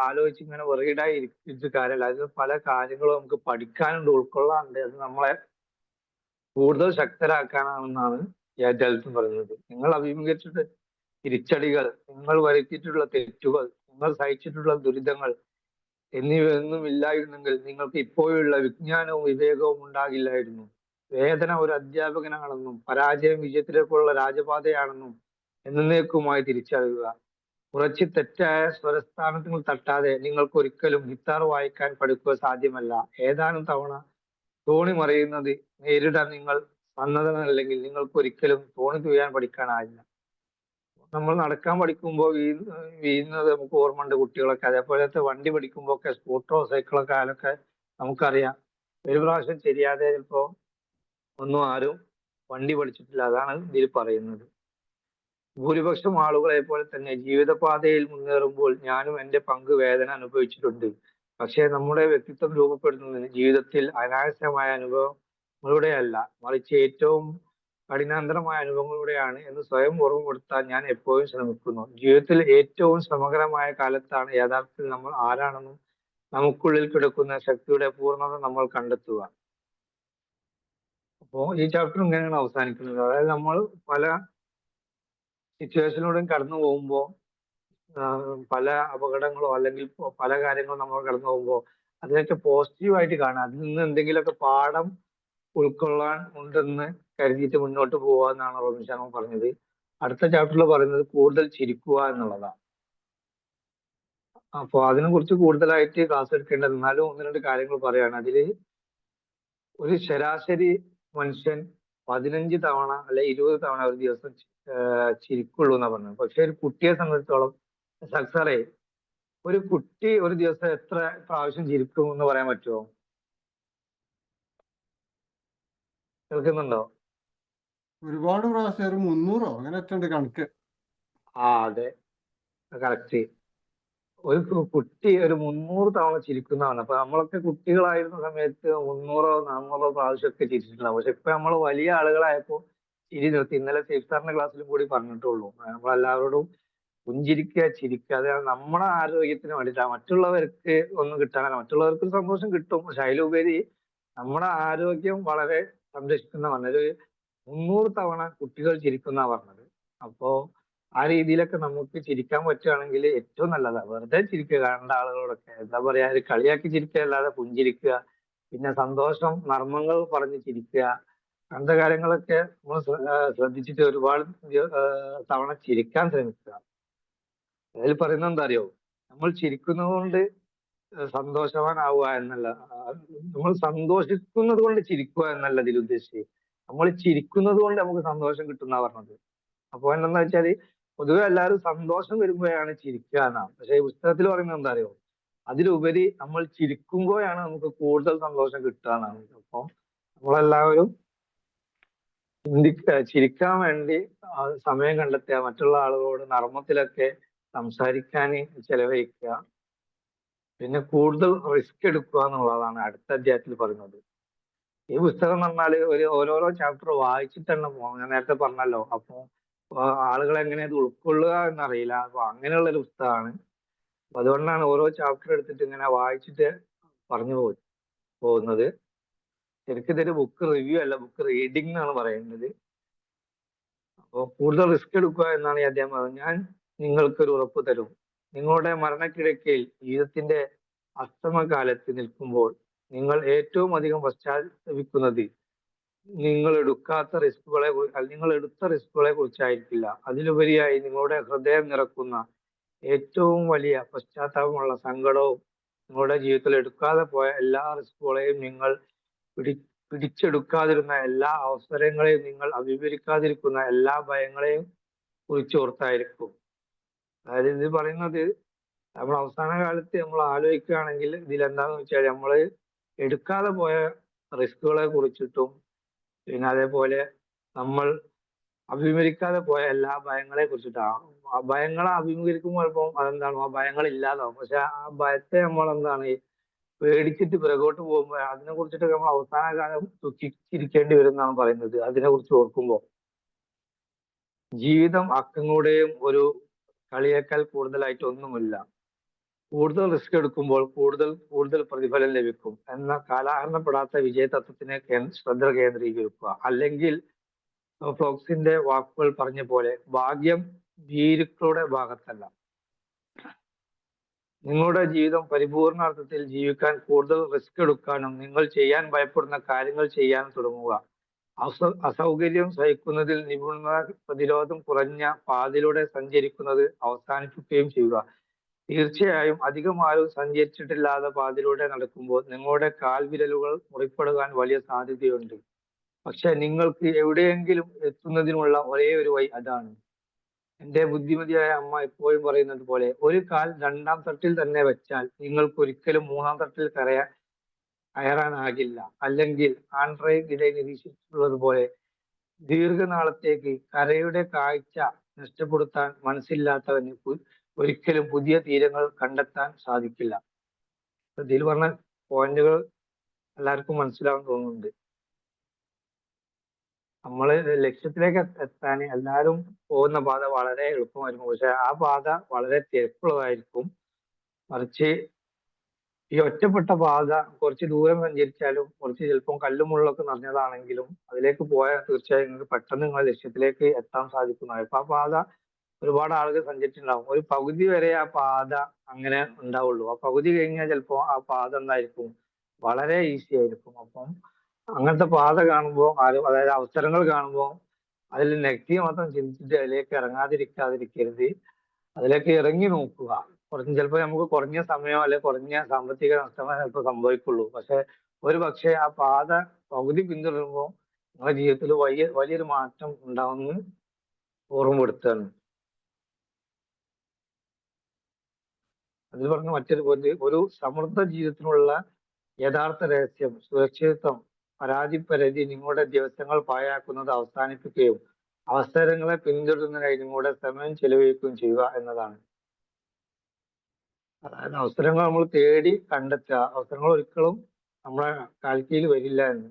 ആലോചിച്ച് ഇങ്ങനെ വെറുതെ ഇരിച്ചിട്ട് കാര്യമല്ല. അതിൽ പല കാര്യങ്ങളും നമുക്ക് പഠിക്കാനുണ്ട്, ഉൾക്കൊള്ളാനുണ്ട്. അത് നമ്മളെ കൂടുതൽ ശക്തരാക്കാനാണെന്നാണ് ഈ അധ്യായത്തിൽ പറയുന്നത്. നിങ്ങൾ അഭിമുഖീകരിച്ചിട്ട് തിരിച്ചടികൾ, നിങ്ങൾ വരുത്തിയിട്ടുള്ള തെറ്റുകൾ, നിങ്ങൾ സഹിച്ചിട്ടുള്ള ദുരിതങ്ങൾ എന്നിവയൊന്നും ഇല്ലായിരുന്നെങ്കിൽ നിങ്ങൾക്ക് ഇപ്പോഴുള്ള വിജ്ഞാനവും വിവേകവും ഉണ്ടാകില്ലായിരുന്നു. വേദന ഒരു അധ്യാപകനാണെന്നും പരാജയം വിജയത്തിലേക്കുള്ള രാജപാതയാണെന്നും എന്നേക്കുമായി തിരിച്ചറിയുക. കുറച്ച് തെറ്റായ സ്വരസ്ഥാനങ്ങൾ തട്ടാതെ നിങ്ങൾക്ക് ഒരിക്കലും ഗിത്താർ വായിക്കാൻ പഠിക്കുക സാധ്യമല്ല. ഏതാനും തവണ തോണി മറിയുന്നത് നേരിടാൻ നിങ്ങൾ സന്നദ്ധനല്ലെങ്കിൽ നിങ്ങൾക്ക് ഒരിക്കലും തോണി തുഴയാൻ പഠിക്കാനാവില്ല. നമ്മൾ നടക്കാൻ പഠിക്കുമ്പോൾ വീഴുന്നത് നമുക്ക് ഓർമ്മയുണ്ട്, കുട്ടികളൊക്കെ. അതേപോലത്തെ വണ്ടി പഠിക്കുമ്പോൾ ഒക്കെ സ്കൂട്ടറോ സൈക്കിളൊക്കെ ആയാലൊക്കെ നമുക്കറിയാം, ഒരു പ്രാവശ്യം ശരിയാതെ ചിലപ്പോ ഒന്നും ആരും വണ്ടി പഠിച്ചിട്ടില്ല. അതാണ് ഇതിൽ പറയുന്നത്. ഭൂരിപക്ഷം ആളുകളെ പോലെ തന്നെ ജീവിതപാതയിൽ മുന്നേറുമ്പോൾ ഞാനും എൻ്റെ പങ്ക് വേദന അനുഭവിച്ചിട്ടുണ്ട്. പക്ഷേ നമ്മുടെ വ്യക്തിത്വം രൂപപ്പെടുന്നതിന് ജീവിതത്തിൽ അനായാസമായ അനുഭവങ്ങളുടെയല്ല, മറിച്ച് ഏറ്റവും കഠിനാന്തരമായ അനുഭവങ്ങളിലൂടെയാണ് എന്ന് സ്വയം ഓർമ്മപ്പെടുത്താൻ ഞാൻ എപ്പോഴും ശ്രമിക്കുന്നു. ജീവിതത്തിൽ ഏറ്റവും ശ്രമകരമായ കാലത്താണ് യഥാർത്ഥത്തിൽ നമ്മൾ ആരാണെന്നും നമുക്കുള്ളിൽ കിടക്കുന്ന ശക്തിയുടെ പൂർണ്ണത നമ്മൾ കണ്ടെത്തുക. അപ്പോ ഈ ചാപ്റ്റർ ഇങ്ങനെയാണ് അവസാനിക്കുന്നത്. അതായത് നമ്മൾ പല സിറ്റുവേഷനിലൂടെയും കടന്നു പോകുമ്പോൾ പല അപകടങ്ങളോ അല്ലെങ്കിൽ പല കാര്യങ്ങളും നമ്മൾ കടന്നു പോകുമ്പോൾ അതിനൊക്കെ പോസിറ്റീവായിട്ട് കാണാം. അതിൽ നിന്ന് എന്തെങ്കിലുമൊക്കെ പാഠം ഉൾക്കൊള്ളാൻ ഉണ്ടെന്ന് കരുതിയിട്ട് മുന്നോട്ട് പോവുക എന്നാണ് റോബിൻ ശർമ്മ പറഞ്ഞത്. അടുത്ത ചാപ്റ്ററിൽ പറയുന്നത് കൂടുതൽ ചിരിക്കുക എന്നുള്ളതാണ്. അപ്പോൾ അതിനെ കുറിച്ച് കൂടുതലായിട്ട് ക്ലാസ് എടുക്കേണ്ടത്, എന്നാലും ഒന്ന് രണ്ട് കാര്യങ്ങൾ പറയാണ്. അതില് ഒരു ശരാശരി മനുഷ്യൻ 15 തവണ അല്ലെ 20 തവണ ഒരു ദിവസം ചിരിക്കുള്ളൂ എന്നാ പറഞ്ഞത്. പക്ഷെ ഒരു കുട്ടിയെ സംബന്ധിച്ചോളം സാറേ, ഒരു കുട്ടി ഒരു ദിവസം എത്ര പ്രാവശ്യം ചിരിക്കും എന്ന് പറയാൻ പറ്റുമോ? കേൾക്കുന്നുണ്ടോ? ഒരുപാട് പ്രാവശ്യം, ഒരു 300 അങ്ങനെ ഉണ്ട് കണക്ക്. അതെ, കറക്റ്റ്. ഒരു കുട്ടി ഒരു 300 തവണ ചിരിക്കുന്നതാണ്. അപ്പൊ നമ്മളൊക്കെ കുട്ടികളായിരുന്ന സമയത്ത് 300-400 പ്രാവശ്യമൊക്കെ ചിരിച്ചിട്ടുണ്ടാവും. പക്ഷെ ഇപ്പൊ നമ്മൾ വലിയ ആളുകളായപ്പോ ചിരി നിർത്തി. ഇന്നലെ സേഫ് സാറിന്റെ ക്ലാസ്സിലും കൂടി പറഞ്ഞിട്ടുള്ളൂ. നമ്മളെല്ലാവരോടും പുഞ്ചിരിക്കുക, ചിരിക്കുക. അത് നമ്മുടെ ആരോഗ്യത്തിന് വേണ്ടിയിട്ടാണ്. മറ്റുള്ളവർക്ക് ഒന്നും കിട്ടാനല്ല. മറ്റുള്ളവർക്ക് സന്തോഷം കിട്ടും, പക്ഷെ അതിലുപരി നമ്മുടെ ആരോഗ്യം വളരെ സംരക്ഷിക്കുന്ന പറഞ്ഞത് 300 തവണ കുട്ടികൾ ചിരിക്കുന്ന പറഞ്ഞത്. അപ്പോ ആ രീതിയിലൊക്കെ നമുക്ക് ചിരിക്കാൻ പറ്റുകയാണെങ്കിൽ ഏറ്റവും നല്ലതാണ്. വെറുതെ ചിരിക്കുക, കണ്ട ആളുകളോടൊക്കെ എന്താ പറയാ, ഒരു കളിയാക്കി ചിരിക്കുക അല്ലാതെ പുഞ്ചിരിക്കുക. പിന്നെ സന്തോഷം, നർമ്മങ്ങൾ പറഞ്ഞ് ചിരിക്കുക. അങ്ങനത്തെ കാര്യങ്ങളൊക്കെ നമ്മൾ ശ്രദ്ധിച്ചിട്ട് ഒരുപാട് തവണ ചിരിക്കാൻ ശ്രമിക്കുക. അതിൽ പറയുന്നത് എന്താ അറിയോ, നമ്മൾ ചിരിക്കുന്നത് കൊണ്ട് സന്തോഷവാനാവുക എന്നല്ല, നമ്മൾ സന്തോഷിക്കുന്നത് കൊണ്ട് ചിരിക്കുക എന്നല്ല ഇതിൽ ഉദ്ദേശിച്ചത്. നമ്മൾ ചിരിക്കുന്നത് കൊണ്ട് നമുക്ക് സന്തോഷം കിട്ടുന്ന പറഞ്ഞത്. അപ്പൊ എന്താ വെച്ചാല് പൊതുവെ എല്ലാവരും സന്തോഷം വരുമ്പോഴാണ് ചിരിക്കുക എന്നാണ്. പക്ഷെ ഈ പുസ്തകത്തിൽ പറയുന്നത് എന്താ അറിയോ, അതിലുപരി നമ്മൾ ചിരിക്കുമ്പോഴാണ് നമുക്ക് കൂടുതൽ സന്തോഷം കിട്ടുക എന്നാണ്. അപ്പൊ നമ്മളെല്ലാവരും ചിരിക്കാൻ വേണ്ടി സമയം കണ്ടെത്തുക, മറ്റുള്ള ആളുകളോട് നർമ്മത്തിലൊക്കെ സംസാരിക്കാൻ ചെലവഴിക്കുക, പിന്നെ കൂടുതൽ റിസ്ക് എടുക്കുക എന്നുള്ളതാണ് അടുത്ത അധ്യായത്തിൽ പറയുന്നത്. ഈ പുസ്തകം എന്ന് പറഞ്ഞാല് ഓരോരോ ചാപ്റ്റർ വായിച്ചിട്ടെണ്ണം പോകാം. ഞാൻ നേരത്തെ പറഞ്ഞല്ലോ. അപ്പൊ ആളുകൾ എങ്ങനെ അത് ഉൾക്കൊള്ളുക എന്നറിയില്ല. അപ്പൊ അങ്ങനെയുള്ള ഒരു പുസ്തകമാണ്. അപ്പൊ അതുകൊണ്ടാണ് ഓരോ ചാപ്റ്റർ എടുത്തിട്ട് ഇങ്ങനെ വായിച്ചിട്ട് പറഞ്ഞു പോകുന്നത്. ശരിക്കും ഇതൊരു ബുക്ക് റിവ്യൂ അല്ല, ബുക്ക് റീഡിംഗ് എന്നാണ് പറയുന്നത്. അപ്പോൾ കൂടുതൽ റിസ്ക് എടുക്കുക എന്നാണ് ഈ അദ്ദേഹം പറഞ്ഞത്. ഞാൻ നിങ്ങൾക്കൊരു ഉറപ്പ് തരും, നിങ്ങളുടെ മരണക്കിടക്കയിൽ ജീവിതത്തിന്റെ അസ്തമകാലത്ത് നിൽക്കുമ്പോൾ നിങ്ങൾ ഏറ്റവും അധികം പശ്ചാത്തപിക്കുന്നത് നിങ്ങൾ എടുത്ത റിസ്കുകളെ കുറിച്ചായിരിക്കില്ല. അതിലുപരിയായി നിങ്ങളുടെ ഹൃദയം നിറക്കുന്ന ഏറ്റവും വലിയ പശ്ചാത്താപമുള്ള സങ്കടവും നിങ്ങളുടെ ജീവിതത്തിൽ എടുക്കാതെ പോയ എല്ലാ റിസ്കുകളെയും നിങ്ങൾ പിടിച്ചെടുക്കാതിരുന്ന എല്ലാ അവസരങ്ങളെയും നിങ്ങൾ അഭിമുഖീകരിക്കാതിരിക്കുന്ന എല്ലാ ഭയങ്ങളെയും കുറിച്ചോർത്തായിരിക്കും. അതായത് ഇത് പറയുന്നത് നമ്മൾ അവസാന കാലത്ത് നമ്മൾ ആലോചിക്കുകയാണെങ്കിൽ ഇതിലെന്താന്ന് വെച്ചാൽ നമ്മൾ എടുക്കാതെ പോയ റിസ്കുകളെ കുറിച്ചിട്ടും പിന്നെ അതേപോലെ നമ്മൾ അഭിമുഖീകരിക്കാതെ പോയ എല്ലാ ഭയങ്ങളെ കുറിച്ചിട്ടാണ്. ആ ഭയങ്ങളെ അഭിമുഖീകരിക്കുമ്പോൾ ചിലപ്പം അതെന്താണ്, ആ ഭയങ്ങൾ ഇല്ലാതാവും. പക്ഷെ ആ ഭയത്തെ നമ്മൾ എന്താണ് പേടിച്ചിട്ട് പിറകോട്ട് പോകുമ്പോൾ അതിനെ കുറിച്ചിട്ട് നമ്മൾ അവസാന കാലം ദുഃഖിച്ചിരിക്കേണ്ടി വരും എന്നാണ് പറയുന്നത്. അതിനെ കുറിച്ച് ഓർക്കുമ്പോൾ ജീവിതം അക്കങ്ങളുടെയും ഒരു കളിയേക്കാൾ കൂടുതലായിട്ട് ഒന്നുമില്ല. കൂടുതൽ റിസ്ക് എടുക്കുമ്പോൾ കൂടുതൽ പ്രതിഫലം ലഭിക്കും എന്ന കാലഹരണപ്പെടാത്ത വിജയതത്വത്തിനെ ശ്രദ്ധ കേന്ദ്രീകരിക്കുക. അല്ലെങ്കിൽ ഫ്ലോക്സിന്റെ വാക്കുകൾ പറഞ്ഞ പോലെ ഭാഗ്യം ഭീരുക്കളുടെ ഭാഗത്തല്ല. നിങ്ങളുടെ ജീവിതം പരിപൂർണാർത്ഥത്തിൽ ജീവിക്കാൻ കൂടുതൽ റിസ്ക് എടുക്കാനും നിങ്ങൾ ചെയ്യാൻ ഭയപ്പെടുന്ന കാര്യങ്ങൾ ചെയ്യാൻ തുടങ്ങുക. അസൗകര്യം സഹിക്കുന്നതിൽ നിപുണത, പ്രതിരോധം കുറഞ്ഞ പാതയിലൂടെ സഞ്ചരിക്കുന്നത് അവസാനിപ്പിക്കുകയും ചെയ്യുക. തീർച്ചയായും അധികം ആരും സഞ്ചരിച്ചിട്ടില്ലാത്ത പാതയിലൂടെ നടക്കുമ്പോൾ നിങ്ങളുടെ കാൽവിരലുകൾ മുറിപ്പെടുവാൻ വലിയ സാധ്യതയുണ്ട്. പക്ഷെ നിങ്ങൾക്ക് എവിടെയെങ്കിലും എത്തുന്നതിനുള്ള ഒരേ ഒരു വഴി അതാണ്. എൻ്റെ ബുദ്ധിമതിയായ അമ്മ എപ്പോഴും പറയുന്നത് പോലെ, ഒരു കാൽ രണ്ടാം തട്ടിൽ തന്നെ വെച്ചാൽ നിങ്ങൾക്ക് ഒരിക്കലും മൂന്നാം തട്ടിൽ കയറാനാകില്ല. അല്ലെങ്കിൽ ആൻഡ്രേ ഗിഡെ നിരീക്ഷിച്ചിട്ടുള്ളത് പോലെ ദീർഘനാളത്തേക്ക് കരയുടെ കാഴ്ച നഷ്ടപ്പെടുത്താൻ മനസ്സില്ലാത്തവന് ഒരിക്കലും പുതിയ തീരങ്ങൾ കണ്ടെത്താൻ സാധിക്കില്ല. ഇതിൽ പറഞ്ഞ പോയിന്റുകൾ എല്ലാവർക്കും മനസ്സിലാവാൻ തോന്നുന്നുണ്ട്. നമ്മൾ ലക്ഷ്യത്തിലേക്ക് എത്താൻ എല്ലാവരും പോകുന്ന പാത വളരെ എളുപ്പമായിരിക്കും, പക്ഷെ ആ പാത വളരെ തിരക്കുള്ളതായിരിക്കും. മറിച്ച് ഈ ഒറ്റപ്പെട്ട പാത കുറച്ച് ദൂരം സഞ്ചരിച്ചാലും കുറച്ച് ചിലപ്പം കല്ലും മുള്ളൊക്കെ നിറഞ്ഞതാണെങ്കിലും അതിലേക്ക് പോയാൽ തീർച്ചയായും നിങ്ങൾക്ക് പെട്ടെന്ന് നിങ്ങളുടെ ലക്ഷ്യത്തിലേക്ക് എത്താൻ സാധിക്കുന്നതാണ്. ഇപ്പൊ ആ പാത ഒരുപാട് ആളുകൾ സഞ്ചരിച്ചിട്ടുണ്ടാവും. ഒരു പകുതി വരെ ആ പാത അങ്ങനെ ഉണ്ടാവുള്ളൂ. ആ പകുതി കഴിഞ്ഞാൽ ചിലപ്പോൾ ആ പാത എന്തായിരിക്കും, വളരെ ഈസി ആയിരിക്കും. അപ്പം അങ്ങനത്തെ പാത കാണുമ്പോൾ അതായത് അവസരങ്ങൾ കാണുമ്പോൾ അതിൽ നെഗറ്റീവ് മാത്രം ചിന്തിച്ചിട്ട് അതിലേക്ക് ഇറങ്ങാതിരിക്കരുത്. അതിലേക്ക് ഇറങ്ങി നോക്കുക. ചിലപ്പോൾ നമുക്ക് കുറഞ്ഞ സമയമോ അല്ലെങ്കിൽ കുറഞ്ഞ സാമ്പത്തിക നഷ്ടമോ ചിലപ്പോൾ സംഭവിക്കുള്ളൂ. പക്ഷെ ഒരു പക്ഷേ ആ പാത പകുതി പിന്തുടരുമ്പോൾ നിങ്ങളുടെ ജീവിതത്തിൽ വലിയൊരു മാറ്റം ഉണ്ടാവുമെന്ന് ഓർമ്മപ്പെടുത്തുകയാണ്. അതിൽ പറഞ്ഞ മറ്റൊരു പോയിന്റ്, ഒരു സമൃദ്ധ ജീവിതത്തിനുള്ള യഥാർത്ഥ രഹസ്യം സുരക്ഷിതത്വം, പരാതിപ്പരതി നിങ്ങളുടെ ദിവസങ്ങൾ പാഴാക്കുന്നത് അവസാനിപ്പിക്കുകയും അവസരങ്ങളെ പിന്തുടരുന്നതിനായി നിങ്ങളുടെ സമയം ചെലവഴിക്കുകയും ചെയ്യുക എന്നതാണ്. അതായത് അവസരങ്ങൾ നമ്മൾ തേടി കണ്ടെത്തുക. അവസരങ്ങൾ ഒരിക്കലും നമ്മളെ കാൽക്കീയിൽ വരില്ല എന്ന്.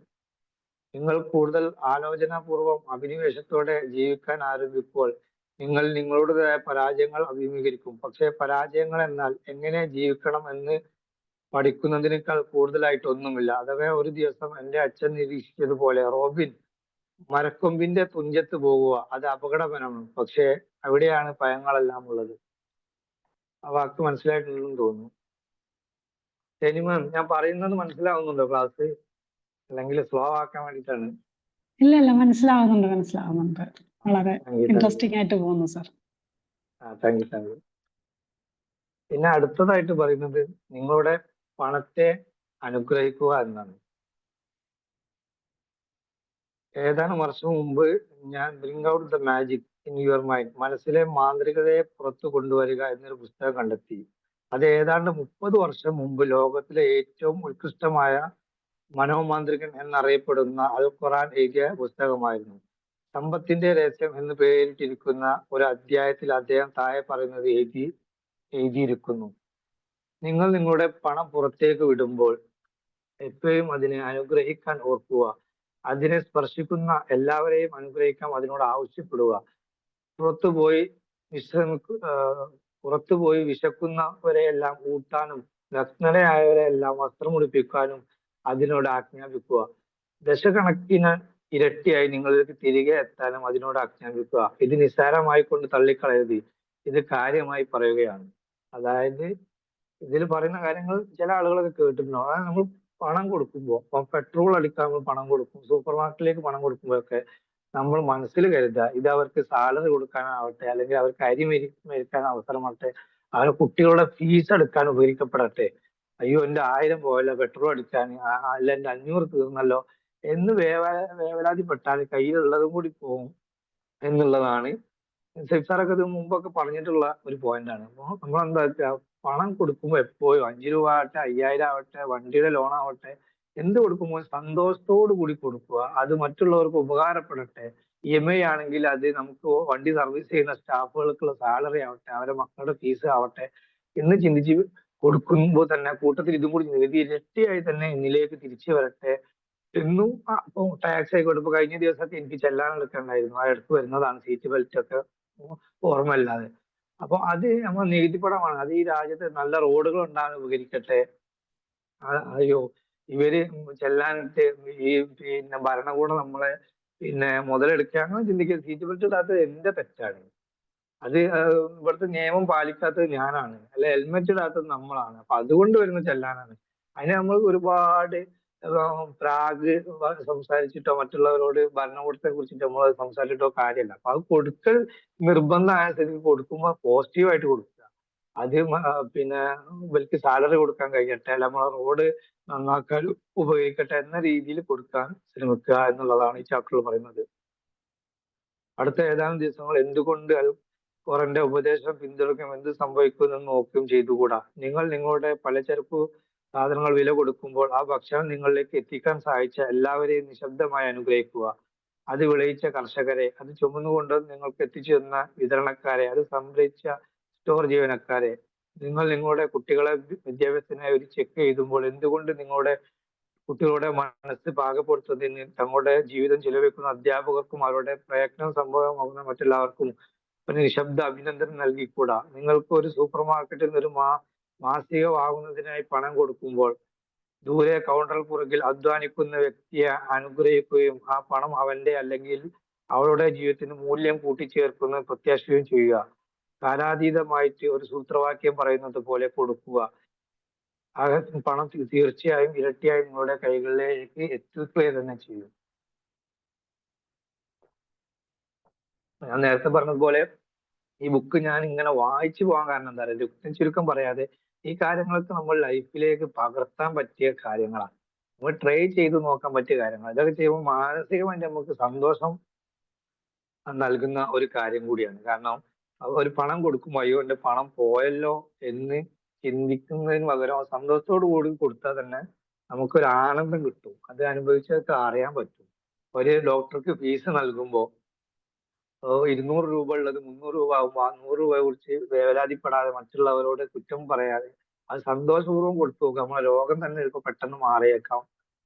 നിങ്ങൾ കൂടുതൽ ആലോചനാപൂർവം അഭിനിവേശത്തോടെ ജീവിക്കാൻ ആരംഭിക്കുമ്പോൾ നിങ്ങൾ നിങ്ങളുടേതായ പരാജയങ്ങൾ അഭിമുഖീകരിക്കും. പക്ഷെ പരാജയങ്ങൾ എന്നാൽ എങ്ങനെ ജീവിക്കണം എന്ന് പഠിക്കുന്നതിനേക്കാൾ കൂടുതലായിട്ട് ഒന്നുമില്ല. അഥവാ ഒരു ദിവസം എൻ്റെ അച്ഛൻ നിരീക്ഷിച്ചതുപോലെ റോബിൻ മരക്കൊമ്പിന്റെ തുഞ്ചത്ത് പോകുക അത് അപകടകരമാണ്, പക്ഷെ അവിടെയാണ് ഭയങ്ങളെല്ലാം ഉള്ളത്. ആ വാക്ക് മനസ്സിലായിട്ടുണ്ടെന്ന് തോന്നുന്നു. ശനിമാൻ, ഞാൻ പറയുന്നത് മനസ്സിലാവുന്നുണ്ടോ ക്ലാസ്? അല്ലെങ്കിൽ സ്ലോ ആക്കാൻ വേണ്ടിയിട്ടാണ്. ഇല്ല മനസ്സിലാവുന്നുണ്ട്. വളരെ ഇൻട്രസ്റ്റിംഗ് ആയിട്ട് പോകുന്നു സാർ. Thank you. പിന്നെ അടുത്തതായിട്ട് പറയുന്നത് നിങ്ങളുടെ പണത്തെ അനുഗ്രഹിക്കുക എന്നാണ്. ഏതാനും വർഷം മുമ്പ് ഞാൻ bring out the magic in your mind, മനസ്സിലെ മാന്ത്രികതയെ പുറത്തു കൊണ്ടുവരിക എന്നൊരു പുസ്തകം കണ്ടെത്തി. അത് ഏതാണ്ട് 30 വർഷം മുമ്പ് ലോകത്തിലെ ഏറ്റവും ഉത്കൃഷ്ടമായ മനോമാന്ത്രികൻ എന്നറിയപ്പെടുന്ന അൽ ഖുറാൻ എഴുതിയ പുസ്തകമായിരുന്നു. സമ്പത്തിന്റെ രഹസ്യം എന്ന് പേരിട്ടിരിക്കുന്ന ഒരു അധ്യായത്തിൽ അദ്ദേഹം താഴെ പറയുന്നത് എഴുതിയിരിക്കുന്നു. നിങ്ങൾ നിങ്ങളുടെ പണം പുറത്തേക്ക് വിടുമ്പോൾ എപ്പോഴും അതിനെ അനുഗ്രഹിക്കാൻ ഓർക്കുക. അതിനെ സ്പർശിക്കുന്ന എല്ലാവരെയും അനുഗ്രഹിക്കാൻ അതിനോട് ആവശ്യപ്പെടുക. പുറത്തുപോയി വിശക്കുന്നവരെയെല്ലാം ഊട്ടാനും നഗ്നരായവരെയെല്ലാം വസ്ത്രമുടിപ്പിക്കാനും അതിനോട് ആജ്ഞാപിക്കുക. ദശകണക്കിന് ഇരട്ടിയായി നിങ്ങളിലേക്ക് തിരികെ എത്താനും അതിനോട് ആജ്ഞാപിക്കുക. ഇത് നിസ്സാരമായി കൊണ്ട് തള്ളിക്കളയരുത്, ഇത് കാര്യമായി പറയുകയാണ്. അതായത് ഇതിൽ പറയുന്ന കാര്യങ്ങൾ ചില ആളുകളൊക്കെ കേട്ടിട്ടുണ്ടോ? അതായത് നമ്മൾ പണം കൊടുക്കുമ്പോൾ, ഇപ്പൊ പെട്രോൾ അടിക്കാൻ നമ്മൾ പണം കൊടുക്കും, സൂപ്പർ മാർക്കറ്റിലേക്ക് പണം കൊടുക്കുമ്പോഴൊക്കെ നമ്മൾ മനസ്സിൽ കരുതുക, ഇത് അവർക്ക് സാലറി കൊടുക്കാനാവട്ടെ, അല്ലെങ്കിൽ അവർക്ക് അരി മേടിക്കാൻ അവസരമാവട്ടെ, അവരുടെ കുട്ടികളുടെ ഫീസ് എടുക്കാൻ ഉപകരിക്കപ്പെടട്ടെ. അയ്യോ എന്റെ 1000 പോയല്ലോ പെട്രോൾ അടിക്കാൻ, അല്ല എന്റെ 500 തീർന്നല്ലോ എന്ന് വേവലാതിപ്പെട്ടാൽ കയ്യിലുള്ളതും കൂടി പോകും എന്നുള്ളതാണ് സൈഫ് സാറൊക്കെ ഇത് മുമ്പൊക്കെ പറഞ്ഞിട്ടുള്ള ഒരു പോയിന്റാണ്. അപ്പോൾ നമ്മൾ എന്താ വെച്ചാൽ പണം കൊടുക്കുമ്പോൾ എപ്പോഴും 5 രൂപ ആവട്ടെ, 5000 ആവട്ടെ, വണ്ടിയുടെ ലോൺ ആവട്ടെ, എന്ത് കൊടുക്കുമ്പോൾ സന്തോഷത്തോടു കൂടി കൊടുക്കുക. അത് മറ്റുള്ളവർക്ക് ഉപകാരപ്പെടട്ടെ. EMI ആണെങ്കിൽ അത് നമുക്ക് വണ്ടി സർവീസ് ചെയ്യുന്ന സ്റ്റാഫുകൾക്കുള്ള സാലറി ആവട്ടെ, അവരുടെ മക്കളുടെ ഫീസ് ആവട്ടെ എന്ന് ചിന്തിച്ച് കൊടുക്കുമ്പോൾ തന്നെ കൂട്ടത്തിൽ ഇതും കൂടി നികുതി ഇരട്ടിയായി തന്നെ എന്നിലേക്ക് തിരിച്ചു വരട്ടെ എന്നും. ഇപ്പൊ ടാക്സ് ആയിക്കോട്ടെ, ഇപ്പൊ കഴിഞ്ഞ ദിവസമൊക്കെ എനിക്ക് ചെല്ലാനെടുക്കണ്ടായിരുന്നു, ആ അടുത്ത് വരുന്നതാണ്, സീറ്റ് ബെൽറ്റ് ഒക്കെ ഓർമ്മയില്ലാതെ. അപ്പൊ അത് നമ്മൾ നികുതിപ്പണമാണ്. അത് ഈ രാജ്യത്ത് നല്ല റോഡുകൾ ഉണ്ടാകാൻ ഉപകരിക്കട്ടെ. അയ്യോ ഇവര് ചെല്ലാനിട്ട് ഈ പിന്നെ ഭരണകൂടം നമ്മളെ മുതലെടുക്കുക അങ്ങനെ ചിന്തിക്കുക. സീറ്റ് ബെൽറ്റ് ഇടാത്തത് എന്റെ തെറ്റാണ്, അത് ഇവിടുത്തെ നിയമം പാലിക്കാത്തത് ഞാനാണ്, അല്ല ഹെൽമെറ്റ് ഇടാത്തത് നമ്മളാണ്, അപ്പൊ അതുകൊണ്ട് വരുന്ന ചെല്ലാനാണ്. അതിന് നമ്മൾ ഒരുപാട് പ്രാഗ് സംസാരിച്ചിട്ടോ മറ്റുള്ളവരോട് ഭരണകൂടത്തെ കുറിച്ചിട്ടോ നമ്മൾ സംസാരിച്ചിട്ടോ കാര്യമല്ല. അപ്പൊ അത് കൊടുക്കൽ നിർബന്ധമായ സ്ഥിതിക്ക് കൊടുക്കുമ്പോൾ പോസിറ്റീവായിട്ട് കൊടുക്കുക. അത് ഇവർക്ക് സാലറി കൊടുക്കാൻ കഴിയട്ടെ, അല്ല നമ്മളെ റോഡ് നന്നാക്കാൻ ഉപയോഗിക്കട്ടെ എന്ന രീതിയിൽ കൊടുക്കാൻ ശ്രമിക്കുക എന്നുള്ളതാണ് ഈ ചാപ്റ്ററിൽ പറയുന്നത്. അടുത്ത ഏതാനും ദിവസങ്ങൾ എന്തുകൊണ്ട് ഖുറാന്റെ ഉപദേശം പിന്തുടർക്കും, എന്ത് സംഭവിക്കുമെന്ന് നോക്കുകയും ചെയ്തുകൂടാ? നിങ്ങൾ നിങ്ങളുടെ പലചരക്ക് സാധനങ്ങൾ വില കൊടുക്കുമ്പോൾ ആ ഭക്ഷണം നിങ്ങളിലേക്ക് എത്തിക്കാൻ സഹായിച്ച എല്ലാവരെയും നിശബ്ദമായി അനുഗ്രഹിക്കുക. അത് വിളയിച്ച കർഷകരെ, അത് ചുമന്നുകൊണ്ട് നിങ്ങൾക്ക് എത്തിച്ചു തന്ന വിതരണക്കാരെ, അത് സംഭരിച്ച സ്റ്റോർ ജീവനക്കാരെ. നിങ്ങൾ നിങ്ങളുടെ കുട്ടികളെ വിദ്യാഭ്യാസത്തിനായി ഒരു ചെക്ക് എഴുതുമ്പോൾ എന്തുകൊണ്ട് നിങ്ങളുടെ കുട്ടികളുടെ മനസ്സ് പാകപ്പെടുത്തുന്നതിന് തങ്ങളുടെ ജീവിതം ചിലവഴിക്കുന്ന അധ്യാപകർക്കും അവരുടെ പ്രയത്നം സംഭവമാകുന്ന മറ്റെല്ലാവർക്കും ഒരു നിശബ്ദ അഭിനന്ദനം നൽകിക്കൂടാ? നിങ്ങൾക്ക് ഒരു സൂപ്പർ മാർക്കറ്റിൽ നിന്ന് ഒരു മാസിക വാങ്ങുന്നതിനായി പണം കൊടുക്കുമ്പോൾ ദൂരെ കൗണ്ടർ പുറകിൽ അധ്വാനിക്കുന്ന വ്യക്തിയെ അനുഗ്രഹിക്കുകയും ആ പണം അവന്റെ അല്ലെങ്കിൽ അവളുടെ ജീവിതത്തിന് മൂല്യം കൂട്ടിച്ചേർക്കുന്ന പ്രത്യാശയും ചെയ്യുക. കാലാതീതമായിട്ട് ഒരു സൂത്രവാക്യം പറയുന്നത് പോലെ കൊടുക്കുക. ആ പണം തീർച്ചയായും ഇരട്ടിയായി നിങ്ങളുടെ കൈകളിലേക്ക് എത്തിക്കുക തന്നെ ചെയ്യും. ഞാൻ നേരത്തെ പറഞ്ഞതുപോലെ ഈ ബുക്ക് ഞാൻ ഇങ്ങനെ വായിച്ചു പോകാൻ കാരണം എന്താ പറയുക, ചുരുക്കം പറയാതെ ഈ കാര്യങ്ങളൊക്കെ നമ്മൾ ലൈഫിലേക്ക് പകർത്താൻ പറ്റിയ കാര്യങ്ങളാണ്, നമ്മൾ ട്രൈ ചെയ്ത് നോക്കാൻ പറ്റിയ കാര്യങ്ങൾ. ഇതൊക്കെ ചെയ്യുമ്പോൾ മാനസികമായിട്ട് നമുക്ക് സന്തോഷം നൽകുന്ന ഒരു കാര്യം കൂടിയാണ്. കാരണം ഒരു പണം കൊടുക്കുമ്പോൾ അയ്യോ എന്റെ പണം പോയല്ലോ എന്ന് ചിന്തിക്കുന്നതിന് പകരം സന്തോഷത്തോടു കൂടി കൊടുത്താൽ തന്നെ നമുക്കൊരു ആനന്ദം കിട്ടും. അത് അനുഭവിച്ചതൊക്കെ അറിയാൻ പറ്റും. ഒരു ഡോക്ടർക്ക് ഫീസ് നൽകുമ്പോൾ 200 രൂപ ഉള്ളത് 300 രൂപ ആകുമ്പോൾ ആ 100 രൂപയെ കുറിച്ച് വേവലാതിപ്പെടാതെ മറ്റുള്ളവരോട് കുറ്റം പറയാതെ അത് സന്തോഷപൂർവ്വം കൊടുത്തു നോക്കുക. നമ്മളെ രോഗം തന്നെ ചിലപ്പോൾ പെട്ടെന്ന് മാറിയേക്കാം.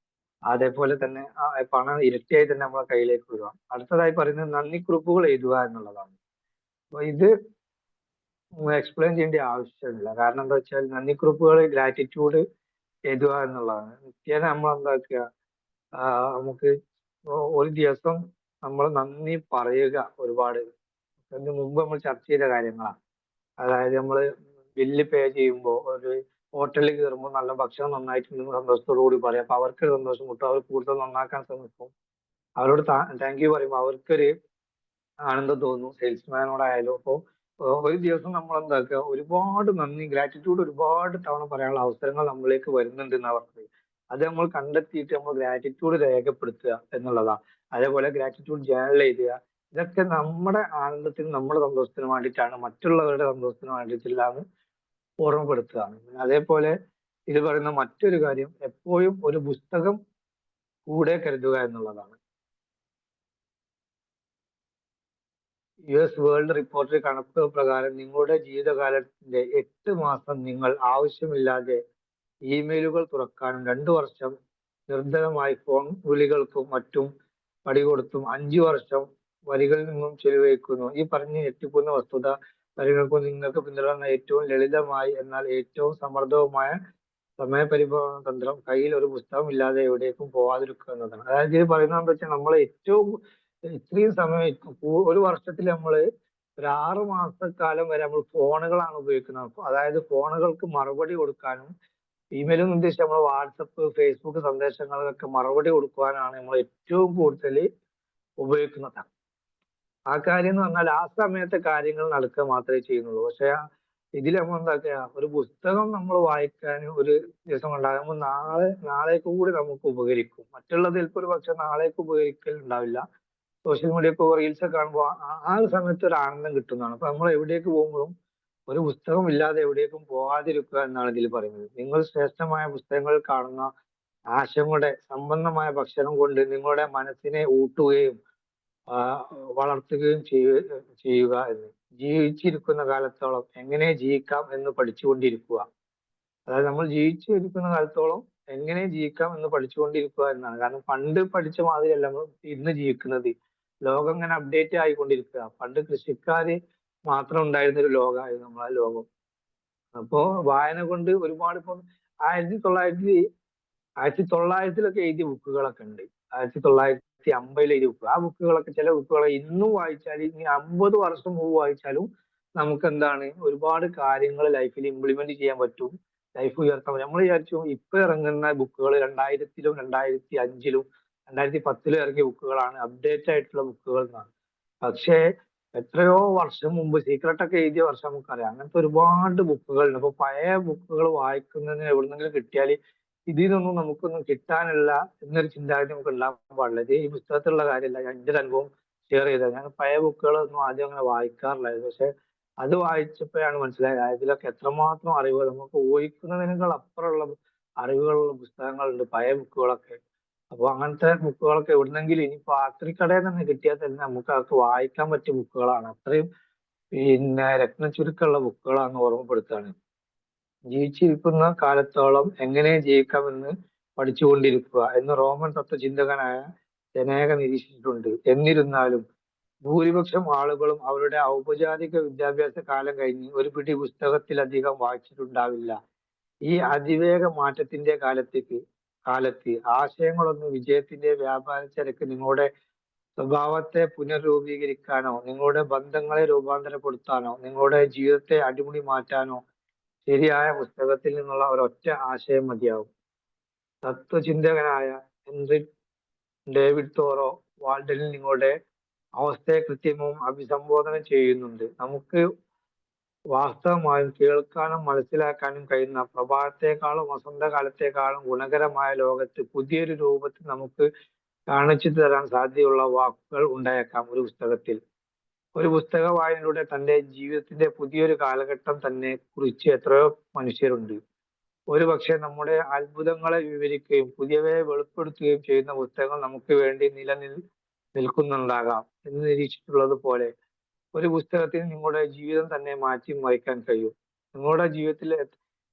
അതേപോലെ തന്നെ പണം ഇരട്ടിയായി തന്നെ നമ്മളെ കയ്യിലേക്ക് വരിക. അടുത്തതായി പറയുന്നത് നന്ദിക്കുറിപ്പുകൾ എഴുതുക എന്നുള്ളതാണ്. അപ്പൊ ഇത് എക്സ്പ്ലെയിൻ ചെയ്യേണ്ട ആവശ്യമില്ല. കാരണം എന്താ വെച്ചാൽ നന്ദിക്കുറിപ്പുകൾ ഗ്രാറ്റിറ്റ്യൂഡ് എഴുതുക എന്നുള്ളതാണ്. നിത്യേന നമ്മൾ എന്താ വെക്കുക, നമുക്ക് ഒരു ദിവസം നമ്മൾ നന്ദി പറയുക ഒരുപാട്. ഇതിന് മുമ്പ് നമ്മൾ ചർച്ച ചെയ്ത കാര്യങ്ങളാണ്. അതായത് നമ്മൾ ബില്ല് പേ ചെയ്യുമ്പോൾ ഒരു ഹോട്ടലിൽ കയറുമ്പോൾ നല്ല ഭക്ഷണം നന്നായിട്ടുണ്ടെന്ന് സന്തോഷത്തോടു കൂടി പറയും. അപ്പൊ അവർക്ക് സന്തോഷം കിട്ടും, അവർ കൂടുതൽ നന്നാക്കാൻ ശ്രമിക്കും. അവരോട് താങ്ക് യു പറയുമ്പോൾ അവർക്കൊരു ആനന്ദം തോന്നും, സെയിൽസ്മാനോടായാലും. അപ്പോൾ ഒരു ദിവസം നമ്മൾ എന്താക്കുക, ഒരുപാട് നന്ദി ഗ്രാറ്റിറ്റ്യൂഡ് ഒരുപാട് തവണ പറയാനുള്ള അവസരങ്ങൾ നമ്മളിലേക്ക് വരുന്നുണ്ട് എന്ന് അവർക്ക്. അത് നമ്മൾ കണ്ടെത്തിയിട്ട് നമ്മൾ ഗ്രാറ്റിറ്റ്യൂഡ് രേഖപ്പെടുത്തുക എന്നുള്ളതാണ്. അതേപോലെ ഗ്രാറ്റിറ്റ്യൂഡ് ജേർണൽ എഴുതുക. ഇതൊക്കെ നമ്മുടെ ആനന്ദത്തിനും നമ്മുടെ സന്തോഷത്തിനും വേണ്ടിയിട്ടാണ്, മറ്റുള്ളവരുടെ സന്തോഷത്തിന് വേണ്ടിയിട്ടില്ല എന്ന് ഓർമ്മപ്പെടുത്തുകയാണ്. അതേപോലെ ഇത് പറയുന്ന മറ്റൊരു കാര്യം, എപ്പോഴും ഒരു പുസ്തകം കൂടെ കരുതുക എന്നുള്ളതാണ്. US വേൾഡ് റിപ്പോർട്ടിൽ കണക്കുകൾ പ്രകാരം നിങ്ങളുടെ ജീവിതകാലത്തിന്റെ 8 മാസം നിങ്ങൾ ആവശ്യമില്ലാതെ ഇമെയിലുകൾ തുറക്കാനും 2 വർഷം നിർദ്ധനമായി ഫോൺ വിളികൾക്കും മറ്റും പടികൊടുത്തും 5 വർഷം വരികളിൽ നിന്നും ചെലവഴിക്കുന്നു. ഈ പറഞ്ഞ് ഞെട്ടിക്കുന്ന വസ്തുത പരിഗണിക്കുമ്പോൾ നിങ്ങൾക്ക് പിന്തുടരുന്ന ഏറ്റവും ലളിതമായി എന്നാൽ ഏറ്റവും സമർത്ഥവുമായ സമയപരിപാലന തന്ത്രം, കയ്യിൽ ഒരു പുസ്തകം ഇല്ലാതെ എവിടേക്കും പോവാതിരിക്കുക എന്നതാണ്. അതായത് ഇത് പറയുന്നത് എന്താ വെച്ചാൽ നമ്മൾ ഏറ്റവും ഇത്രയും സമയം ഒരു വർഷത്തിൽ നമ്മൾ ഒരു 6 മാസക്കാലം വരെ നമ്മൾ ഫോണുകളാണ് ഉപയോഗിക്കുന്നത്. അപ്പൊ അതായത് ഫോണുകൾക്ക് മറുപടി കൊടുക്കാനും ഇമെയിലും ഉദ്ദേശിച്ച് നമ്മൾ വാട്സപ്പ്, ഫേസ്ബുക്ക് സന്ദേശങ്ങൾക്കൊക്കെ മറുപടി കൊടുക്കുവാനാണ് നമ്മൾ ഏറ്റവും കൂടുതൽ ഉപയോഗിക്കുന്നത്. ആ കാര്യം എന്ന് പറഞ്ഞാൽ ആ സമയത്തെ കാര്യങ്ങൾ നടക്കുക മാത്രമേ ചെയ്യുന്നുള്ളൂ. പക്ഷെ ഇതിൽ നമ്മൾ എന്താക്കുക, ഒരു പുസ്തകം നമ്മൾ വായിക്കാൻ ഒരു ദിവസം ഉണ്ടാകുമ്പോൾ നാളേക്ക് കൂടി നമുക്ക് ഉപകരിക്കും. മറ്റുള്ളത് ചിലപ്പോൾ ഒരു പക്ഷെ നാളേക്ക് ഉപകരിക്കൽ ഉണ്ടാവില്ല. സോഷ്യൽ മീഡിയ ഒക്കെ റീൽസ് ഒക്കെ കാണുമ്പോൾ ആ ഒരു സമയത്ത് ഒരു ആനന്ദം കിട്ടുന്നതാണ്. അപ്പൊ നമ്മൾ എവിടേക്ക് പോകുമ്പോഴും ഒരു പുസ്തകം ഇല്ലാതെ എവിടേക്കും പോകാതിരിക്കുക എന്നാണ് ഇതിൽ പറയുന്നത്. നിങ്ങൾ ശ്രേഷ്ഠമായ പുസ്തകങ്ങൾ കാണുന്ന ആശയങ്ങളുടെ സമ്പന്നമായ ഭക്ഷണം കൊണ്ട് നിങ്ങളുടെ മനസ്സിനെ ഊട്ടുകയും വളർത്തുകയും ചെയ്യുക എന്ന്. ജീവിച്ചിരിക്കുന്ന കാലത്തോളം എങ്ങനെ ജീവിക്കാം എന്ന് പഠിച്ചുകൊണ്ടിരിക്കുക. അതായത് നമ്മൾ ജീവിച്ചിരിക്കുന്ന കാലത്തോളം എങ്ങനെ ജീവിക്കാം എന്ന് പഠിച്ചുകൊണ്ടിരിക്കുക എന്നാണ്. കാരണം പണ്ട് പഠിച്ച മാതിരിയല്ല നമ്മൾ ഇന്ന് ജീവിക്കുന്നത്. ലോകം ഇങ്ങനെ അപ്ഡേറ്റ് ആയിക്കൊണ്ടിരിക്കുക. പണ്ട് കൃഷിക്കാര് മാത്രം ഉണ്ടായിരുന്ന ഒരു ലോകമായിരുന്നു നമ്മളെ ലോകം. അപ്പോ വായന കൊണ്ട് ഒരുപാട് ഇപ്പം 1900-1900-ലൊക്കെ എഴുതിയ ബുക്കുകളൊക്കെ ഉണ്ട്. 1950 എഴുതിയ ബുക്ക്. ആ ബുക്കുകളൊക്കെ ചില ബുക്കുകൾ ഇന്നും വായിച്ചാൽ, ഇനി 50 വർഷം മുമ്പ് വായിച്ചാലും നമുക്ക് എന്താണ് ഒരുപാട് കാര്യങ്ങൾ ലൈഫിൽ ഇംപ്ലിമെന്റ് ചെയ്യാൻ പറ്റും. ലൈഫ് ഉയർത്താൻ പറ്റും. നമ്മൾ വിചാരിച്ചു ഇപ്പൊ ഇറങ്ങുന്ന ബുക്കുകൾ 2000-ലും 2005-ലും 2010-ലും ഇറങ്ങിയ ബുക്കുകളാണ്, അപ്ഡേറ്റ് ആയിട്ടുള്ള ബുക്കുകൾ എന്നാണ്. പക്ഷേ എത്രയോ വർഷം മുമ്പ് സീക്രട്ട് ഒക്കെ എഴുതിയ വർഷം നമുക്കറിയാം. അങ്ങനത്തെ ഒരുപാട് ബുക്കുകളുണ്ട്. അപ്പൊ പഴയ ബുക്കുകൾ വായിക്കുന്നതിന് എവിടുന്നെങ്കിലും കിട്ടിയാൽ ഇതിൽ നിന്നൊന്നും നമുക്കൊന്നും കിട്ടാനില്ല എന്നൊരു ചിന്താഗതി നമുക്ക് ഉണ്ടാകാൻ പാടില്ല. ഇത് ഈ പുസ്തകത്തിലുള്ള കാര്യമല്ല, ഞാൻ എൻ്റെ ഒരു അനുഭവം ഷെയർ ചെയ്തത്. ഞാൻ പഴയ ബുക്കുകളൊന്നും ആദ്യം അങ്ങനെ വായിക്കാറില്ലായിരുന്നു. പക്ഷെ അത് വായിച്ചപ്പോഴാണ് മനസ്സിലായത് ഇതിലൊക്കെ എത്രമാത്രം അറിവുകൾ, നമുക്ക് ഊഹിക്കുന്നതിനേക്കാൾ അപ്പുറമുള്ള അറിവുകളുള്ള പുസ്തകങ്ങളുണ്ട് പഴയ ബുക്കുകളൊക്കെ. അപ്പൊ അങ്ങനത്തെ ബുക്കുകളൊക്കെ എവിടുന്നെങ്കിലും ഇനിയിപ്പോ ആക്രിക്കടയിൽ തന്നെ കിട്ടിയാൽ തന്നെ നമുക്ക് അതൊക്കെ വായിക്കാൻ പറ്റിയ ബുക്കുകളാണ്. അത്രയും രത്ന ചുരുക്കമുള്ള ബുക്കുകളാണെന്ന് ഓർമ്മപ്പെടുത്തുകയാണ്. ജീവിച്ചിരിക്കുന്ന കാലത്തോളം എങ്ങനെ ജീവിക്കാമെന്ന് പഠിച്ചുകൊണ്ടിരിക്കുക എന്ന് റോമൻ തത്വചിന്തകനായ സെനേക നിരീക്ഷിച്ചിട്ടുണ്ട്. എന്നിരുന്നാലും ഭൂരിപക്ഷം ആളുകളും അവരുടെ ഔപചാരിക വിദ്യാഭ്യാസ കാലം കഴിഞ്ഞ് ഒരു പിടി പുസ്തകത്തിലധികം വായിച്ചിട്ടുണ്ടാവില്ല. ഈ അതിവേഗ മാറ്റത്തിന്റെ കാലത്ത് ആശയങ്ങളൊന്നും വിജയത്തിന്റെ വ്യാപാര ചരക്ക് നിങ്ങളുടെ സ്വഭാവത്തെ പുനർരൂപീകരിക്കാനോ നിങ്ങളുടെ ബന്ധങ്ങളെ രൂപാന്തരപ്പെടുത്താനോ നിങ്ങളുടെ ജീവിതത്തെ അടിമുടി മാറ്റാനോ ശരിയായ പുസ്തകത്തിൽ നിന്നുള്ള ഒരൊറ്റ ആശയം മതിയാവും. തത്വചിന്തകനായ ഹെൻറി ഡേവിഡ് തോറോ വാൾഡനിൽ നിങ്ങളുടെ അവസ്ഥയെ കൃത്യവും അഭിസംബോധന ചെയ്യുന്നുണ്ട്. നമുക്ക് വാസ്തവമായും കേൾക്കാനും മനസ്സിലാക്കാനും കഴിയുന്ന പ്രഭാതത്തെക്കാളും വസന്തകാലത്തെക്കാളും ഗുണകരമായ ലോകത്ത് പുതിയൊരു രൂപത്തിൽ നമുക്ക് കാണിച്ചു തരാൻ സാധ്യതയുള്ള വാക്കുകൾ ഉണ്ടായേക്കാം ഒരു പുസ്തകത്തിൽ. ഒരു പുസ്തക വായനയിലൂടെ തന്റെ ജീവിതത്തിന്റെ പുതിയൊരു കാലഘട്ടം തന്നെ കുറിച്ച് എത്രയോ മനുഷ്യരുണ്ട്. ഒരു പക്ഷെ നമ്മുടെ അത്ഭുതങ്ങളെ വിവരിക്കുകയും പുതിയവയെ വെളിപ്പെടുത്തുകയും ചെയ്യുന്ന പുസ്തകങ്ങൾ നമുക്ക് വേണ്ടി നിൽക്കുന്നുണ്ടാകാം. എന്ന് നിരീക്ഷിച്ചിട്ടുള്ളത് പോലെ ഒരു പുസ്തകത്തിന് നിങ്ങളുടെ ജീവിതം തന്നെ മാറ്റി മറിക്കാൻ കഴിയും. നിങ്ങളുടെ ജീവിതത്തിൽ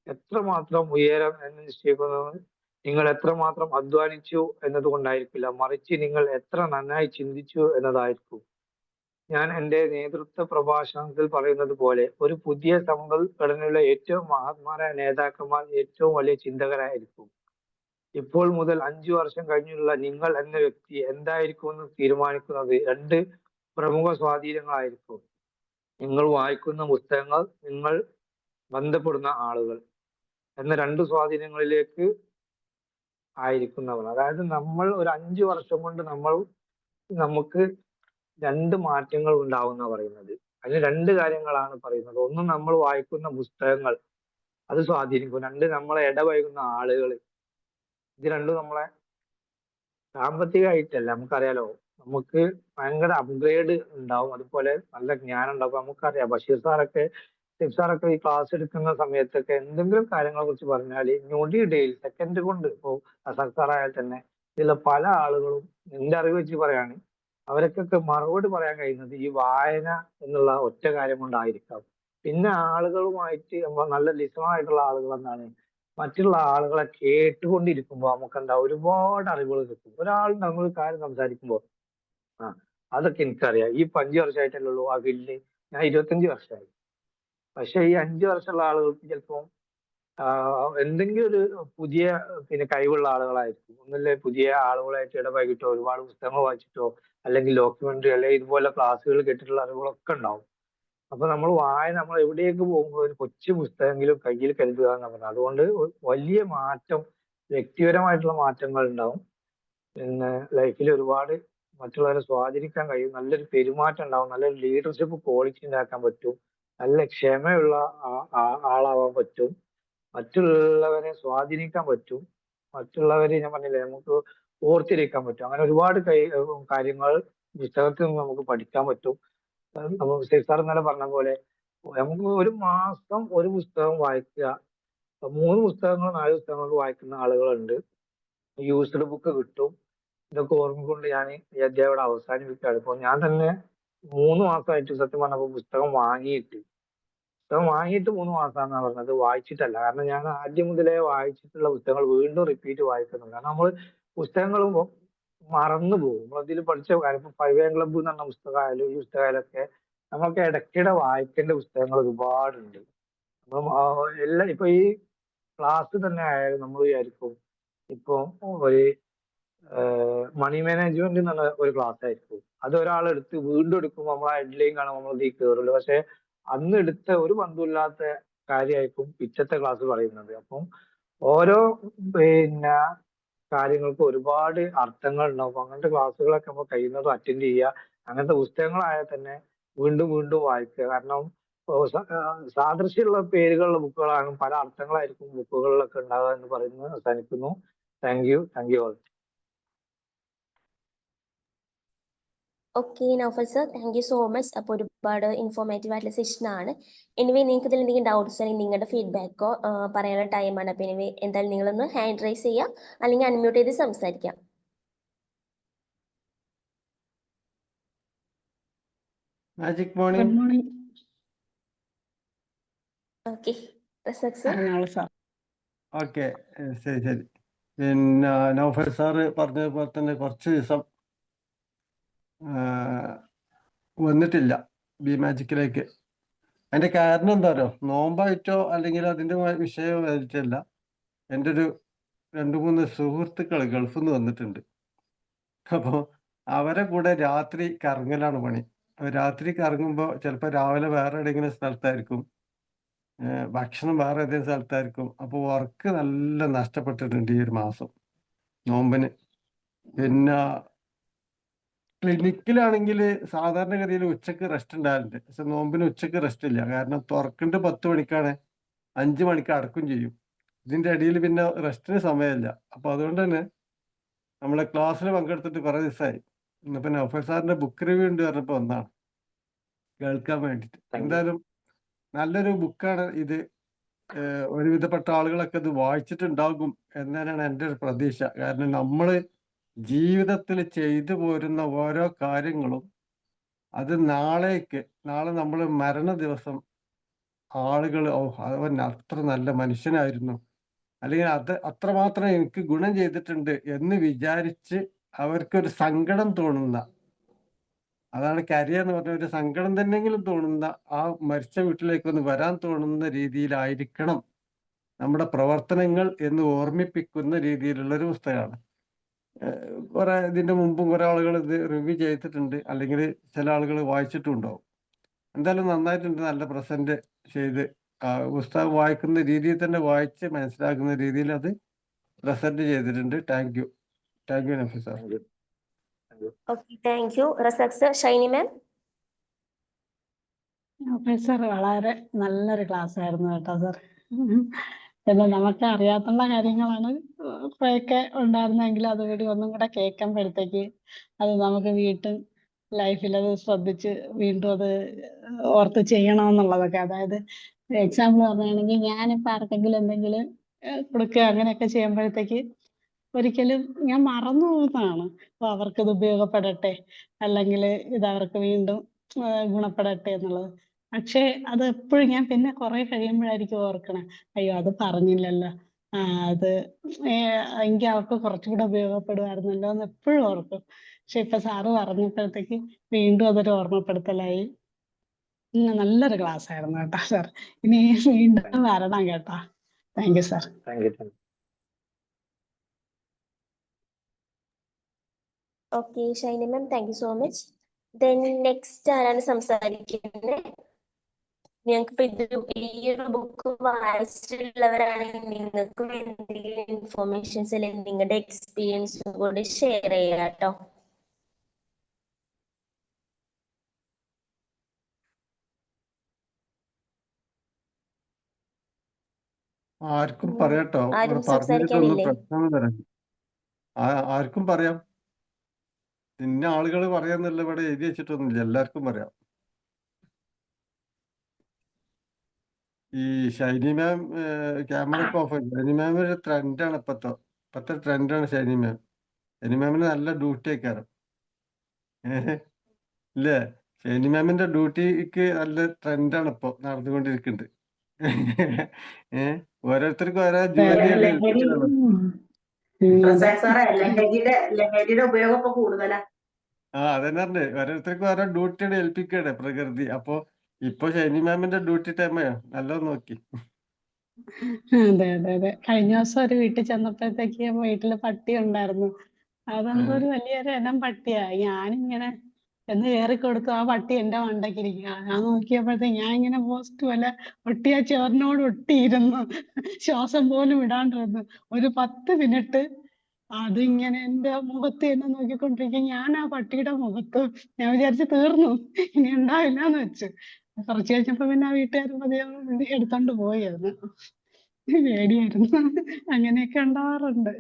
എത്രമാത്രം ഉയരം എന്ന് നിശ്ചയിക്കുന്നത് നിങ്ങൾ എത്രമാത്രം അധ്വാനിച്ചു എന്നതുകൊണ്ടായിരിക്കില്ല, മറിച്ച് നിങ്ങൾ എത്ര നന്നായി ചിന്തിച്ചു എന്നതായിരിക്കും. ഞാൻ എൻ്റെ നേതൃത്വ പ്രഭാഷണത്തിൽ പറയുന്നത് പോലെ ഒരു പുതിയ സമ്പദ്ഘടനയിലെ ഏറ്റവും മഹാത്മാരായ നേതാക്കന്മാർ ഏറ്റവും വലിയ ചിന്തകരായിരിക്കും. ഇപ്പോൾ മുതൽ 5 വർഷം കഴിഞ്ഞുള്ള നിങ്ങൾ എന്ന വ്യക്തി എന്തായിരിക്കുമെന്ന് തീരുമാനിക്കുന്നത് 2 പ്രമുഖ സ്വാധീനങ്ങളായിരിക്കും. നിങ്ങൾ വായിക്കുന്ന പുസ്തകങ്ങൾ, നിങ്ങൾ ബന്ധപ്പെടുന്ന ആളുകൾ എന്ന 2 സ്വാധീനങ്ങളിലേക്ക് ആയിരിക്കുന്നവർ. അതായത് നമ്മൾ ഒരു 5 വർഷം കൊണ്ട് നമുക്ക് 2 മാറ്റങ്ങൾ ഉണ്ടാവുന്ന പറയുന്നത്. അതിന് 2 കാര്യങ്ങളാണ് പറയുന്നത്. ഒന്ന്, നമ്മൾ വായിക്കുന്ന പുസ്തകങ്ങൾ അത് സ്വാധീനിക്കും. 2, നമ്മളെ ഇടപഴകുന്ന ആളുകൾ. ഇത് രണ്ടും നമ്മളെ സാമ്പത്തികമായിട്ടല്ല, നമുക്കറിയാലോ, നമുക്ക് ഭയങ്കര അപ്ഗ്രേഡ് ഉണ്ടാവും. അതുപോലെ നല്ല ജ്ഞാനം ഉണ്ടാവും. നമുക്കറിയാം ബഷീർ സാറൊക്കെ ഈ ക്ലാസ് എടുക്കുന്ന സമയത്തൊക്കെ എന്തെങ്കിലും കാര്യങ്ങളെ കുറിച്ച് പറഞ്ഞാൽ ഞൊടിയിടയിൽ സെക്കൻഡ് കൊണ്ട്, ഇപ്പോൾ അസർ സാറായാൽ തന്നെ ഇതിലുള്ള പല ആളുകളും, എന്റെ അറിവ് വെച്ച് പറയാണ്, അവർക്കൊക്കെ മറുപടി പറയാൻ കഴിയുന്നത് ഈ വായന എന്നുള്ള ഒറ്റ കാര്യം കൊണ്ടായിരിക്കാം. പിന്നെ ആളുകളുമായിട്ട് നമ്മൾ നല്ല ലിസണായിട്ടുള്ള ആളുകൾ എന്നാണ്, മറ്റുള്ള ആളുകളെ കേട്ടുകൊണ്ടിരിക്കുമ്പോൾ നമുക്ക് എന്താ ഒരുപാട് അറിവുകൾ കിട്ടും. ഒരാൾ നമ്മൾ കാര്യം സംസാരിക്കുമ്പോൾ അതൊക്കെ എനിക്കറിയാം, ഈ 5 വർഷമായിട്ടല്ലേ ഉള്ളൂ ആ ഫീൽഡിൽ, ഞാൻ 25 വർഷമായി. പക്ഷെ ഈ 5 വർഷമുള്ള ആളുകൾക്ക് ചിലപ്പോൾ എന്തെങ്കിലും ഒരു പുതിയ കഴിവുള്ള ആളുകളായിരിക്കും. ഒന്നല്ലേ പുതിയ ആളുകളായിട്ട് ഇടപഴകിട്ടോ ഒരുപാട് പുസ്തകങ്ങൾ വായിച്ചിട്ടോ അല്ലെങ്കിൽ ഡോക്യുമെന്ററി അല്ലെങ്കിൽ ഇതുപോലെ ക്ലാസ്സുകൾ കേട്ടിട്ടുള്ള അറിവുകളൊക്കെ ഉണ്ടാവും. അപ്പൊ നമ്മൾ എവിടേക്ക് പോകുമ്പോൾ ഒരു കൊച്ചു പുസ്തകമെങ്കിലും കയ്യിൽ കരുതുക എന്നാണ് പറഞ്ഞത്. അതുകൊണ്ട് വലിയ മാറ്റം, വ്യക്തിപരമായിട്ടുള്ള മാറ്റങ്ങൾ ഉണ്ടാവും. പിന്നെ ലൈഫിൽ ഒരുപാട് മറ്റുള്ളവരെ സ്വാധീനിക്കാൻ കഴിയും. നല്ലൊരു പെരുമാറ്റം ഉണ്ടാവും. നല്ലൊരു ലീഡർഷിപ്പ് ക്വാളിറ്റി ഉണ്ടാക്കാൻ പറ്റും. നല്ല ക്ഷമയുള്ള ആളാവാൻ പറ്റും. മറ്റുള്ളവരെ സ്വാധീനിക്കാൻ പറ്റും. മറ്റുള്ളവരെ ഞാൻ പറഞ്ഞില്ലേ നമുക്ക് ഓർത്തിരിക്കാൻ പറ്റും. അങ്ങനെ ഒരുപാട് കാര്യങ്ങൾ പുസ്തകത്തിൽ നിന്ന് നമുക്ക് പഠിക്കാൻ പറ്റും. നമ്മൾ സാർ ഇന്നലെ പറഞ്ഞ പോലെ നമുക്ക് ഒരു മാസം ഒരു പുസ്തകം വായിക്കുക. 3 പുസ്തകങ്ങൾ 4 പുസ്തകങ്ങൾ വായിക്കുന്ന ആളുകളുണ്ട്. യൂസ്ഡ് ബുക്ക് കിട്ടും. ഇതൊക്കെ ഓർമ്മ കൊണ്ട് ഞാൻ ഈ അധ്യായം ഇവിടെ അവസാനിപ്പിക്കുകയാണ്. ഇപ്പോൾ ഞാൻ തന്നെ 3 മാസമായിട്ട് സത്യം പറഞ്ഞപ്പോൾ പുസ്തകം വാങ്ങിയിട്ട് 3 മാസമാണെന്നാണ് പറഞ്ഞത്, വായിച്ചിട്ടല്ല. കാരണം ഞാൻ ആദ്യം മുതലേ വായിച്ചിട്ടുള്ള പുസ്തകങ്ങൾ വീണ്ടും റിപ്പീറ്റ് വായിക്കുന്നുണ്ട്. കാരണം നമ്മൾ പുസ്തകങ്ങൾ മറന്നു പോകും. നമ്മളതിൽ പഠിച്ച കാര്യം ഇപ്പൊ 5 AM ക്ലബ്ബ് എന്ന് പറഞ്ഞ പുസ്തകമായാലും ഈ പുസ്തകമായാലൊക്കെ നമുക്ക് ഇടയ്ക്കിടെ വായിക്കേണ്ട പുസ്തകങ്ങൾ ഒരുപാടുണ്ട്. എല്ലാം ഇപ്പൊ ഈ ക്ലാസ് തന്നെ ആയാലും നമ്മൾ വിചാരിക്കും ഇപ്പൊ ഒരു മണി മാനേജ്മെന്റ് എന്നുള്ള ഒരു ക്ലാസ് ആയിരിക്കും. അത് ഒരാളെടുത്ത് വീണ്ടും എടുക്കുമ്പോൾ നമ്മൾ ഹെഡ്ലൈൻ കാണുമ്പോൾ നമ്മൾ ഇതിൽ കയറുള്ളൂ. പക്ഷെ അന്ന് എടുത്ത ഒരു ബന്ധമില്ലാത്ത കാര്യമായിരിക്കും പിറ്റത്തെ ക്ലാസ് പറയുന്നത്. അപ്പം ഓരോ കാര്യങ്ങൾക്ക് ഒരുപാട് അർത്ഥങ്ങൾ ഉണ്ടാവും. അപ്പൊ അങ്ങനത്തെ ക്ലാസ്സുകളൊക്കെ നമ്മൾ കഴിയുന്നതും അറ്റൻഡ് ചെയ്യുക. അങ്ങനത്തെ പുസ്തകങ്ങളായാൽ തന്നെ വീണ്ടും വീണ്ടും വായിക്കുക. കാരണം സാദൃശ്യമുള്ള പേരുകളുള്ള ബുക്കുകളാണ്, പല അർത്ഥങ്ങളായിരിക്കും ബുക്കുകളിലൊക്കെ ഉണ്ടാവുക എന്ന് പറയുന്നത് അവസാനിക്കുന്നു. Thank you all. Okay Naufal sir, thank you so much. അപ്പോൾ ഒരുപാട് ഇൻഫോർമേറ്റീവ് ആയിട്ടുള്ള സെഷൻ ആണ്. എനിവേ നിങ്ങൾക്ക് ഇതിൽ എന്തെങ്കിലും ഡൗട്ട്സ് അല്ലെങ്കിൽ നിങ്ങളുടെ ഫീഡ്ബാക്കോ പറയാനുള്ള ടൈമാണ്. അപ്പോൾ എനിവേ എന്തായാലും നിങ്ങളൊന്ന് ഹാൻഡ് റൈസ് ചെയ്യാം അല്ലെങ്കിൽ അൺമ്യൂട്ട് ചെയ്ത് സംസാരിക്കാം. Magic good morning. Morning. Okay Razak sir. പറഞ്ഞോളൂ സാർ. ഓക്കെ, ശരി. പിന്നെ നൗഫൽ സാറ് പറഞ്ഞതുപോലെ തന്നെ കുറച്ച് ദിവസം വന്നിട്ടില്ല ബി മാജിക്കിലേക്ക്. അതിന്റെ കാരണം എന്താ പറയുക, നോമ്പായിട്ടോ അല്ലെങ്കിൽ അതിന്റെ വിഷയം ആയിട്ടല്ല. എൻ്റെ ഒരു 2-3 സുഹൃത്തുക്കൾ ഗൾഫിൽ നിന്ന് വന്നിട്ടുണ്ട്. അപ്പോൾ അവരെ കൂടെ രാത്രി കറങ്ങലാണ് പണി. രാത്രി കറങ്ങുമ്പോൾ ചിലപ്പോൾ രാവിലെ വേറെ എവിടെയെങ്കിലും സ്ഥലത്തായിരിക്കും, ഭക്ഷണം വേറെ ഏതെങ്കിലും സ്ഥലത്തായിരിക്കും. അപ്പോൾ വർക്ക് നല്ല നഷ്ടപ്പെട്ടിട്ടുണ്ട് ഈ ഒരു മാസം നോമ്പിന്. പിന്നെ ക്ലിനിക്കിലാണെങ്കിൽ സാധാരണഗതിയിൽ ഉച്ചക്ക് റെസ്റ്റ് ഉണ്ടാകാറുണ്ട്. പക്ഷെ നോമ്പിന് ഉച്ചക്ക് റെസ്റ്റ് ഇല്ല. കാരണം തുറക്കേണ്ട 10 മണിക്കാണ്, 5 മണിക്ക് അടക്കും ചെയ്യും. ഇതിന്റെ ഇടയിൽ പിന്നെ റെസ്റ്റിന് സമയമില്ല. അപ്പൊ അതുകൊണ്ട് തന്നെ നമ്മളെ ക്ലാസ്സിൽ പങ്കെടുത്തിട്ട് കുറെ ദിവസമായി. ഇന്നിപ്പോ നൗഫൽ സാറിന്റെ ബുക്ക് റിവ്യൂ ഉണ്ട് പറഞ്ഞപ്പോ ഒന്നാണ് കേൾക്കാൻ വേണ്ടിയിട്ട്. എന്തായാലും നല്ലൊരു ബുക്കാണ് ഇത്. ഒരുവിധപ്പെട്ട ആളുകളൊക്കെ ഇത് വായിച്ചിട്ടുണ്ടാകും എന്നാണ് എൻ്റെ ഒരു പ്രതീക്ഷ. കാരണം നമ്മള് ജീവിതത്തിൽ ചെയ്തു പോരുന്ന ഓരോ കാര്യങ്ങളും അത് നാളെ നമ്മൾ മരണ ദിവസം ആളുകൾ അവൻ അത്ര നല്ല മനുഷ്യനായിരുന്നു, അല്ലെങ്കിൽ അത് അത്രമാത്രം എനിക്ക് ഗുണം ചെയ്തിട്ടുണ്ട് എന്ന് വിചാരിച്ച് അവർക്കൊരു സങ്കടം തോന്നുന്ന, അതാണ് കരിയർ എന്ന് പറഞ്ഞ, ഒരു സങ്കടം തന്നെങ്കിലും തോന്നുന്ന, ആ മരിച്ച വീട്ടിലേക്കൊന്ന് വരാൻ തോന്നുന്ന രീതിയിലായിരിക്കണം നമ്മുടെ പ്രവർത്തനങ്ങൾ എന്ന് ഓർമ്മിപ്പിക്കുന്ന രീതിയിലുള്ളൊരു പുസ്തകമാണ്. കുറെ ഇതിന്റെ മുമ്പും കുറെ ആളുകൾ ഇത് റിവ്യൂ ചെയ്തിട്ടുണ്ട്, അല്ലെങ്കിൽ ചില ആളുകൾ വായിച്ചിട്ടും ഉണ്ടാവും. എന്തായാലും നന്നായിട്ടുണ്ട്. നല്ല പ്രസന്റ് ചെയ്ത് പുസ്തകം വായിക്കുന്ന രീതിയിൽ തന്നെ വായിച്ച് മനസ്സിലാക്കുന്ന രീതിയിൽ അത് പ്രസന്റ് ചെയ്തിട്ടുണ്ട്. Thank you Nafees sir. Okay thank you Razak sir. Shiny ma'am. Sir വളരെ നല്ലൊരു ക്ലാസ് ആയിരുന്നു കേട്ടോ സാർ. പിന്നെ നമുക്ക് അറിയാത്തുള്ള കാര്യങ്ങളാണ് കുറെയൊക്കെ ഉണ്ടായിരുന്നെങ്കിൽ അതുകൂടി ഒന്നും കൂടെ കേൾക്കുമ്പോഴത്തേക്ക് അത് നമുക്ക് വീണ്ടും ലൈഫിൽ അത് ശ്രദ്ധിച്ച് വീണ്ടും അത് ഓർത്ത് ചെയ്യണമെന്നുള്ളതൊക്കെ. അതായത് എക്സാമ്പിൾ പറയുകയാണെങ്കിൽ ഞാനിപ്പോൾ ആർക്കെങ്കിലും എന്തെങ്കിലും കൊടുക്കുക അങ്ങനെയൊക്കെ ചെയ്യുമ്പോഴത്തേക്ക് ഒരിക്കലും ഞാൻ മറന്നു പോകുന്നതാണ്. അപ്പൊ അവർക്കിത് ഉപയോഗപ്പെടട്ടെ അല്ലെങ്കിൽ ഇത് അവർക്ക് വീണ്ടും ഗുണപ്പെടട്ടെ എന്നുള്ളത്. പക്ഷെ അത് എപ്പോഴും ഞാൻ പിന്നെ കുറെ കഴിയുമ്പോഴായിരിക്കും ഓർക്കണേ, അയ്യോ അത് പറഞ്ഞില്ലല്ലോ, അത് എങ്കിൽ അവർക്ക് കുറച്ചുകൂടെ ഉപയോഗപ്പെടുമായിരുന്നല്ലോ എന്ന് എപ്പോഴും ഓർക്കും. പക്ഷെ ഇപ്പൊ സാറ് പറഞ്ഞപ്പോഴത്തേക്ക് വീണ്ടും അതൊരു ഓർമ്മപ്പെടുത്തലായി. നല്ലൊരു ക്ലാസ് ആയിരുന്നു കേട്ടോ സാർ. ഇനി വീണ്ടും വരണം കേട്ടോ. Thank you sir. Thank you. Okay Shiny ma'am, thank you so much. Then next ആരാണ് സംസാരിക്കുന്നത്? ഞങ്ങൾക്ക് ഈ ഒരു ബുക്ക് വായിച്ചിട്ടുള്ളവരാണെങ്കിൽ നിങ്ങൾക്കും എന്തെങ്കിലും ഇൻഫോർമേഷൻസ് അല്ലെങ്കിൽ നിങ്ങളുടെ എക്സ്പീരിയൻസും കൂടി ഷെയർ ചെയ്യാം കേട്ടോ. ആർക്കും പറയാട്ടോ, ആരും ഇവിടെ പറഞ്ഞിട്ടൊന്നും സംസാരിക്കാനില്ലേ? പ്രശ്നം തരാം. ആർക്കും പറയാം. ഇന്ന ആളുകൾ പറയാന്നുള്ള ഇവിടെ എഴുതി വെച്ചിട്ടൊന്നുമില്ല, എല്ലാവർക്കും പറയാം. ഈ ഷൈനി മാം ക്യാമറ ഒക്കെ ഓഫ് ആക്കി. ഷൈനി മാം ഒരു ട്രെൻഡാണ് ഇപ്പത്തെ ട്രെൻഡാണ് ഷൈനി മാം. ഷൈനി മാമിന് നല്ല ഡ്യൂട്ടി ആക്കാറ് ഇല്ലേ? ഷൈനി മാമിന്റെ ഡ്യൂട്ടിക്ക് നല്ല ട്രെൻഡാണ് ഇപ്പൊ നടന്നുകൊണ്ടിരിക്കുന്നുണ്ട്. ഓരോരുത്തർക്കും ഓരോ ജോലിയാണ് ഏൽപ്പിച്ചിട്ടുള്ളത്. ലഹരിയുടെ ഉപയോഗം ഇപ്പൊ കൂടുതലാ. അതന്നെ പറഞ്ഞേ, ഓരോരുത്തർക്കും ഓരോ ഡ്യൂട്ടിയാണ് ഏൽപ്പിക്കണേ പ്രകൃതി. അപ്പൊ ഇപ്പൊ ഷൈനി മാമിന്റെ ഡ്യൂട്ടി ടൈമായോ? നല്ലോണം നോക്കി. അതെ. കഴിഞ്ഞ ദിവസം ഒരു വീട്ടിൽ ചെന്നപ്പോഴത്തേക്ക് വീട്ടില് പട്ടി ഉണ്ടായിരുന്നു. അതെന്തോ ഒരു വലിയൊരു ഇനം പട്ടിയാ. ഞാനിങ്ങനെ എന്ന് കയറി കൊടുത്തു, ആ പട്ടി എന്റെ മണ്ടയ്ക്ക് ഇരിക്കുക. ഞാൻ നോക്കിയപ്പോഴത്തേക്ക് ഞാൻ ഇങ്ങനെ പോസ്റ്റ് പോലെ ഒട്ടി ആ ചോറിനോട് ഒട്ടിയിരുന്നു. ശ്വാസം പോലും വിടാണ്ടിരുന്നു. ഒരു 10 മിനിറ്റ് അതിങ്ങനെ എന്റെ മുഖത്ത് തന്നെ നോക്കിക്കൊണ്ടിരിക്കും. ഞാൻ ആ പട്ടിയുടെ മുഖത്ത് ഞാൻ വിചാരിച്ചു തീർന്നു, ഇനി ഉണ്ടാവില്ലാന്ന് വെച്ചു. കുറച്ച് കഴിഞ്ഞപ്പോ പിന്നെ ആ വീട്ടുകാർ പതിയെ എടുത്തോണ്ട് പോയി. അതിന് പേടിയായിരുന്നു. അങ്ങനെയൊക്കെ ഉണ്ടാവാറുണ്ട്.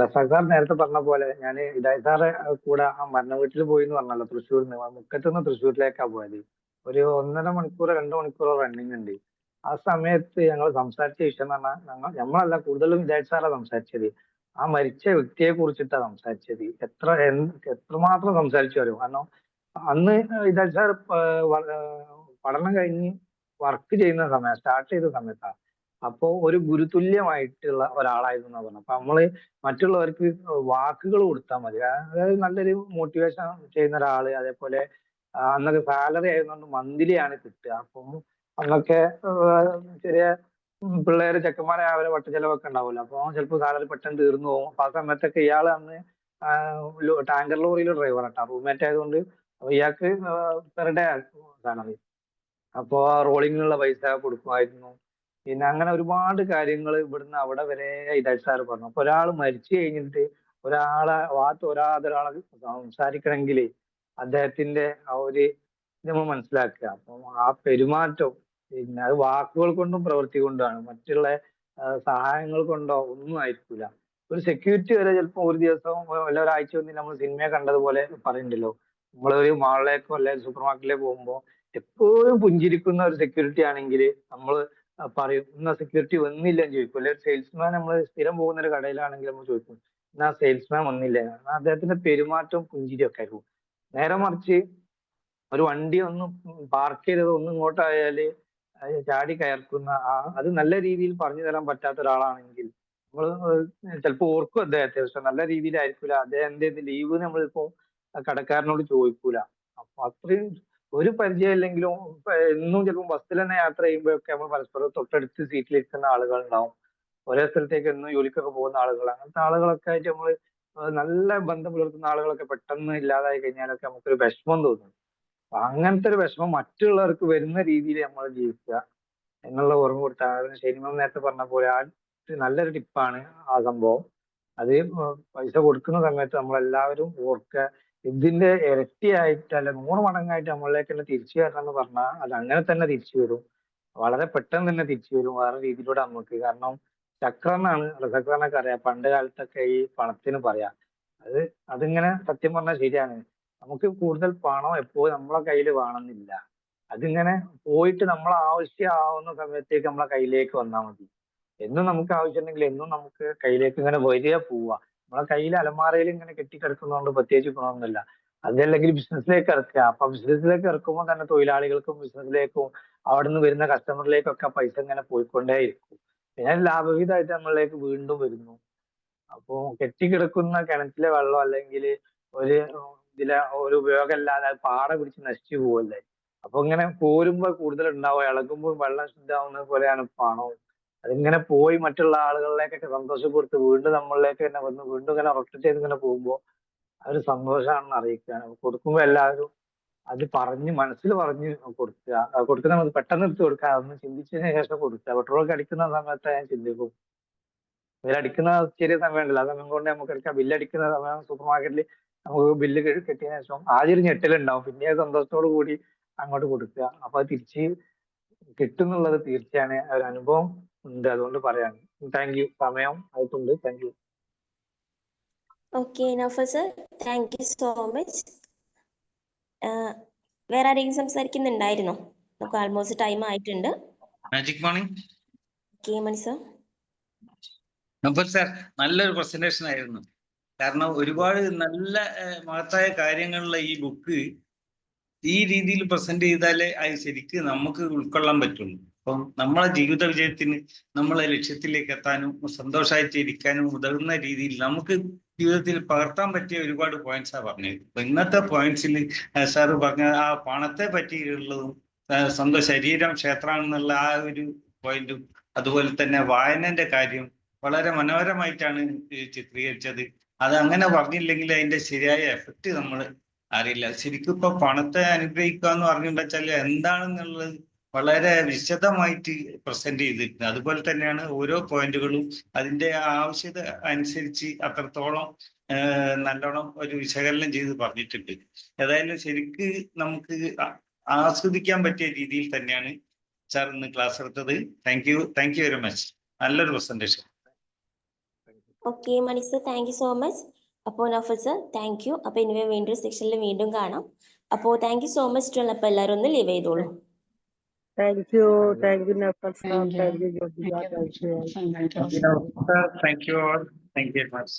റസാഖ് സാർ നേരത്തെ പറഞ്ഞ പോലെ ഞാൻ ഹിദായത്ത് സാറ് കൂടെ ആ മരണ വീട്ടിൽ പോയി എന്ന് പറഞ്ഞല്ലോ, തൃശ്ശൂരിന്ന് മുക്കത്തുനിന്ന് തൃശ്ശൂരിലേക്കാ പോയത്. ഒരു 1.5 മണിക്കൂർ 2 മണിക്കൂറോ റണ്ണിങ് ഉണ്ട്. ആ സമയത്ത് ഞങ്ങൾ സംസാരിച്ച വിഷയം എന്ന് പറഞ്ഞാൽ നമ്മളല്ല, കൂടുതലും ഹിദായത്ത് സാറാ സംസാരിച്ചത്. ആ മരിച്ച വ്യക്തിയെ കുറിച്ചിട്ടാണ് സംസാരിച്ചത്. എത്രമാത്രം സംസാരിച്ചു വരും. കാരണം അന്ന് ഹിദായത്ത് സാർ പഠനം കഴിഞ്ഞ് വർക്ക് ചെയ്യുന്ന സമയം, സ്റ്റാർട്ട് ചെയ്ത സമയത്താണ്. അപ്പോ ഒരു ഗുരുതുല്യമായിട്ടുള്ള ഒരാളായിരുന്നു പറഞ്ഞു. അപ്പൊ നമ്മള് മറ്റുള്ളവർക്ക് വാക്കുകൾ കൊടുത്താൽ മതി. അതായത് നല്ലൊരു മോട്ടിവേഷൻ ചെയ്യുന്ന ഒരാള്. അതേപോലെ അന്നൊക്കെ സാലറി ആയതുകൊണ്ട് മന്ത്ലി ആണ് കിട്ടുക. അപ്പം അന്നൊക്കെ ചെറിയ പിള്ളേര് ചെക്കന്മാരെ അവരെ വട്ട ചെലവൊക്കെ ഉണ്ടാവുമല്ലോ. അപ്പൊ ചിലപ്പോൾ സാലറി പെട്ടെന്ന് തീർന്നു പോകും. അപ്പൊ ആ സമയത്തൊക്കെ ഇയാൾ അന്ന് ടാങ്കർ ലോറിയിലെ ഡ്രൈവർ ആട്ടാ, റൂംമേറ്റ് ആയതുകൊണ്ട്. അപ്പൊ ഇയാൾക്ക് പെർ ഡേ സാലറി. അപ്പോ റോളിങ്ങിനുള്ള പൈസ കൊടുക്കുമായിരുന്നു. പിന്നെ അങ്ങനെ ഒരുപാട് കാര്യങ്ങൾ ഇവിടുന്ന് അവിടെ വരെ ഹിദായത്ത് സാർ പറഞ്ഞു. അപ്പൊ ഒരാൾ മരിച്ചു കഴിഞ്ഞിട്ട് ഒരാളെ ഒരാളെ സംസാരിക്കണമെങ്കിൽ അദ്ദേഹത്തിന്റെ ആ ഒരു ഇത് നമ്മൾ മനസ്സിലാക്കുക. അപ്പം ആ പെരുമാറ്റം, പിന്നെ അത് വാക്കുകൾ കൊണ്ടും പ്രവൃത്തി കൊണ്ടുമാണ്, മറ്റുള്ള സഹായങ്ങൾ കൊണ്ടോ ഒന്നും ആയിരിക്കില്ല. ഒരു സെക്യൂരിറ്റി വരെ ചിലപ്പോൾ ഒരു ദിവസം അല്ല ഒരാഴ്ച ഒന്നും നമ്മൾ സിനിമയെ കണ്ടതുപോലെ പറയുന്നുണ്ടല്ലോ. നമ്മളൊരു മാളിലേക്കോ അല്ലെങ്കിൽ സൂപ്പർ മാർക്കറ്റിലേക്ക് പോകുമ്പോൾ എപ്പോഴും പുഞ്ചിരിക്കുന്ന ഒരു സെക്യൂരിറ്റി ആണെങ്കിൽ നമ്മൾ പറയും ഇന്ന് സെക്യൂരിറ്റി വന്നില്ല എന്ന് ചോദിക്കും. അല്ലെങ്കിൽ സെയിൽസ്മാൻ, നമ്മൾ സ്ഥിരം പോകുന്ന ഒരു കടയിലാണെങ്കിൽ നമ്മൾ ചോദിക്കും ഇന്ന് സെയിൽസ്മാൻ വന്നില്ല. അദ്ദേഹത്തിന്റെ പെരുമാറ്റവും പുഞ്ചിരിയും ഒക്കെ ആയിരിക്കും. നേരെ മറിച്ച് ഒരു വണ്ടി ഒന്ന് പാർക്ക് ചെയ്തത് ഒന്ന് ഇങ്ങോട്ടായാല് ചാടി കയർക്കുന്ന അത് നല്ല രീതിയിൽ പറഞ്ഞു തരാൻ പറ്റാത്ത ഒരാളാണെങ്കിൽ നമ്മൾ ചിലപ്പോൾ ഓർക്കും അദ്ദേഹത്തെ. പക്ഷെ നല്ല രീതിയിലായിരിക്കില്ല അദ്ദേഹം എന്ത് ലീവ് നമ്മളിപ്പോ കടക്കാരനോട് ചോദിക്കൂല. അപ്പൊ അത്രയും ഒരു പരിചയം ഇല്ലെങ്കിലും എന്നും ചിലപ്പോൾ ബസ്സിൽ തന്നെ യാത്ര ചെയ്യുമ്പോഴൊക്കെ നമ്മൾ പരസ്പരം തൊട്ടടുത്ത് സീറ്റിലിരിക്കുന്ന ആളുകൾ ഉണ്ടാവും. ഒരേ സ്ഥലത്തേക്ക് എന്നും ജോലിക്കൊക്കെ പോകുന്ന ആളുകൾ, അങ്ങനത്തെ ആളുകളൊക്കെ ആയിട്ട് നമ്മൾ നല്ല ബന്ധം പുലർത്തുന്ന ആളുകളൊക്കെ പെട്ടെന്ന് ഇല്ലാതായി കഴിഞ്ഞാലൊക്കെ നമുക്കൊരു വിഷമം തോന്നും. അപ്പൊ അങ്ങനത്തെ ഒരു വിഷമം മറ്റുള്ളവർക്ക് വരുന്ന രീതിയിൽ നമ്മൾ ജീവിക്കുക എന്നുള്ള ഓർമ്മ കൊടുത്താണ് ഷൈനിമാം നേരത്തെ പറഞ്ഞ പോലെ. ആ നല്ലൊരു ടിപ്പാണ് ആ സംഭവം. അത് പൈസ കൊടുക്കുന്ന സമയത്ത് നമ്മളെല്ലാവരും ഓർക്കുക, ഇതിന്റെ ഇരട്ടിയായിട്ട് അല്ല 100 മടങ്ങായിട്ട് നമ്മളിലേക്ക് തന്നെ തിരിച്ചു വരണം എന്ന് പറഞ്ഞാൽ അത് അങ്ങനെ തന്നെ തിരിച്ചു വരും. വളരെ പെട്ടെന്ന് തന്നെ തിരിച്ചു വരും വേറെ രീതിയിലൂടെ നമുക്ക്. കാരണം ചക്രം എന്നാണ് റസക്രനൊക്കെ അറിയാം, പണ്ട് കാലത്തൊക്കെ ഈ പണത്തിന് പറയാം. അതിങ്ങനെ സത്യം പറഞ്ഞാൽ ശരിയാണ്. നമുക്ക് കൂടുതൽ പണം എപ്പോഴും നമ്മളെ കയ്യിൽ വേണമെന്നില്ല. അതിങ്ങനെ പോയിട്ട് നമ്മൾ ആവശ്യമാവുന്ന സമയത്തേക്ക് നമ്മളെ കയ്യിലേക്ക് വന്നാൽ മതി. എന്നും നമുക്ക് ആവശ്യമുണ്ടെങ്കിൽ എന്നും നമുക്ക് കയ്യിലേക്ക് ഇങ്ങനെ വരിക പോവുക. നമ്മളെ കയ്യിൽ അലമാരയിൽ ഇങ്ങനെ കെട്ടിക്കിടക്കുന്നതുകൊണ്ട് പ്രത്യേകിച്ച് ഗുണമൊന്നുമില്ല. അതല്ലെങ്കിൽ ബിസിനസ്സിലേക്ക് ഇറക്കുക. അപ്പൊ ബിസിനസ്സിലേക്ക് ഇറക്കുമ്പോൾ തന്നെ തൊഴിലാളികൾക്കും ബിസിനസ്സിലേക്കും അവിടുന്ന് വരുന്ന കസ്റ്റമറിലേക്കൊക്കെ പൈസ ഇങ്ങനെ പോയിക്കൊണ്ടേയിരിക്കും. പിന്നെ ലാഭവിഹിതമായിട്ട് നമ്മളിലേക്ക് വീണ്ടും വരുന്നു. അപ്പോ കെട്ടിക്കിടക്കുന്ന കിണറ്റിലെ വെള്ളം അല്ലെങ്കിൽ ഒരു ഇതിലെ ഒരു ഉപയോഗമില്ലാതെ അത് പാട പിടിച്ച് നശിച്ചു പോവല്ലേ. അപ്പൊ ഇങ്ങനെ പോരുമ്പോ കൂടുതൽ ഉണ്ടാവും, ഇളകുമ്പോൾ വെള്ളം ശുദ്ധാവുന്നത് പോലെയാണ് പണം. അതിങ്ങനെ പോയി മറ്റുള്ള ആളുകളിലേക്കൊക്കെ സന്തോഷം കൊടുത്ത് വീണ്ടും നമ്മളിലേക്ക് തന്നെ വന്ന് വീണ്ടും ഇങ്ങനെ റൊട്ടേറ്റ് ചെയ്ത് ഇങ്ങനെ പോകുമ്പോൾ ആ ഒരു സന്തോഷമാണെന്ന് അറിയിക്കുകയാണ്. കൊടുക്കുമ്പോൾ എല്ലാവരും അത് മനസ്സിൽ പറഞ്ഞ് കൊടുക്കുക. കൊടുക്കുന്ന നമുക്ക് പെട്ടെന്ന് എടുത്ത് കൊടുക്കുക, അതൊന്ന് ചിന്തിച്ചതിന് ശേഷം കൊടുക്കുക. പെട്രോളൊക്കെ അടിക്കുന്ന സമയത്ത് ഞാൻ ചിന്തിക്കും, ബില്ലടിക്കുന്ന ചെറിയ സമയം ഉണ്ടല്ലോ, ആ സമയം കൊണ്ട് നമുക്ക് എടുക്കാം. ബില്ലടിക്കുന്ന സമയം സൂപ്പർ മാർക്കറ്റിൽ നമുക്ക് ബില്ല് കെട്ടിയതിനു ശേഷം ആദ്യം ഒരു ഞെട്ടലുണ്ടാവും, പിന്നെ സന്തോഷത്തോടു കൂടി അങ്ങോട്ട് കൊടുക്കുക. അപ്പൊ അത് തിരിച്ച് കിട്ടുന്നുള്ളത് തീർച്ചയാണ്, ഒരു അനുഭവം ഉണ്ട്, അതുകൊണ്ട് പറയാണ്. Thank you. സമയം ആയിട്ടുണ്ട്. Thank you. Okay Naufal sir, thank you so much. വേറെ ആരെങ്കിലും സംസാരിക്കുന്നുണ്ടായിരുന്നോ? നമുക്ക് ആൾമോസ്റ്റ് ടൈം ആയിട്ടുണ്ട്. Magic morning. Okay Mani sir. Naufal sir, നല്ലൊരു പ്രസന്റേഷൻ ആയിരുന്നു. കാരണം ഒരുപാട് നല്ല മഹത്തായ കാര്യങ്ങളുള്ള ഈ ബുക്ക് ഈ രീതിയിൽ പ്രസന്റ് ചെയ്താലേ അത് ശരിക്കും നമുക്ക് ഉൾക്കൊള്ളാൻ പറ്റുള്ളൂ. അപ്പം നമ്മളെ ജീവിത വിജയത്തിന്, നമ്മളെ ലക്ഷ്യത്തിലേക്ക് എത്താനും സന്തോഷമായിട്ട് ഇരിക്കാനും ഉതകുന്ന രീതിയിൽ നമുക്ക് ജീവിതത്തിൽ പകർത്താൻ പറ്റിയ ഒരുപാട് പോയിന്റ്സാണ് പറഞ്ഞത്. അപ്പൊ ഇന്നത്തെ പോയിന്റ്സിൽ സാറ് പറഞ്ഞ ആ പണത്തെ പറ്റിയുള്ളതും സ്വന്തം ശരീരം ക്ഷേത്രമാണെന്നുള്ള ആ ഒരു പോയിന്റും, അതുപോലെ തന്നെ വായനന്റെ കാര്യം വളരെ മനോഹരമായിട്ടാണ് ചിത്രീകരിച്ചത്. അത് അങ്ങനെ പറഞ്ഞില്ലെങ്കിൽ അതിന്റെ ശരിയായ എഫക്റ്റ് നമ്മൾ അറിയില്ല. ശരിക്കും ഇപ്പൊ പണത്തെ അനുഗ്രഹിക്കുക എന്ന് പറഞ്ഞിട്ടുണ്ടെച്ചാൽ എന്താണെന്നുള്ളത് വളരെ വിശദമായിട്ട് പ്രസന്റ് ചെയ്തിട്ടുണ്ട്. അതുപോലെ തന്നെയാണ് ഓരോ പോയിന്റുകളും അതിന്റെ ആവശ്യത അനുസരിച്ച് അത്രത്തോളം നല്ലോണം ഒരു വിശകലനം ചെയ്ത് പറഞ്ഞിട്ടുണ്ട്. ഏതായാലും ശരിക്ക് നമുക്ക് ആസ്വദിക്കാൻ പറ്റിയ രീതിയിൽ തന്നെയാണ് സാർ ഇന്ന് ക്ലാസ് എടുത്തത്. Thank you very much. നല്ലൊരു presentation. Okay Mani sir, thank you so much. അപ്പോൾ നൗഫൽ സർ താങ്ക് യു. അപ്പൊ ഇനി വീണ്ടും സെക്ഷനിൽ വീണ്ടും കാണാം. അപ്പോൾ താങ്ക് യു സോ മച്ച്. അപ്പൊ എല്ലാവരും ഒന്ന് ലീവ് ചെയ്തോളൂ. Thank you Nafal sir, Thank you. thank you Jyotika, Thank you. thank you all. Thank you all. Thank you very much.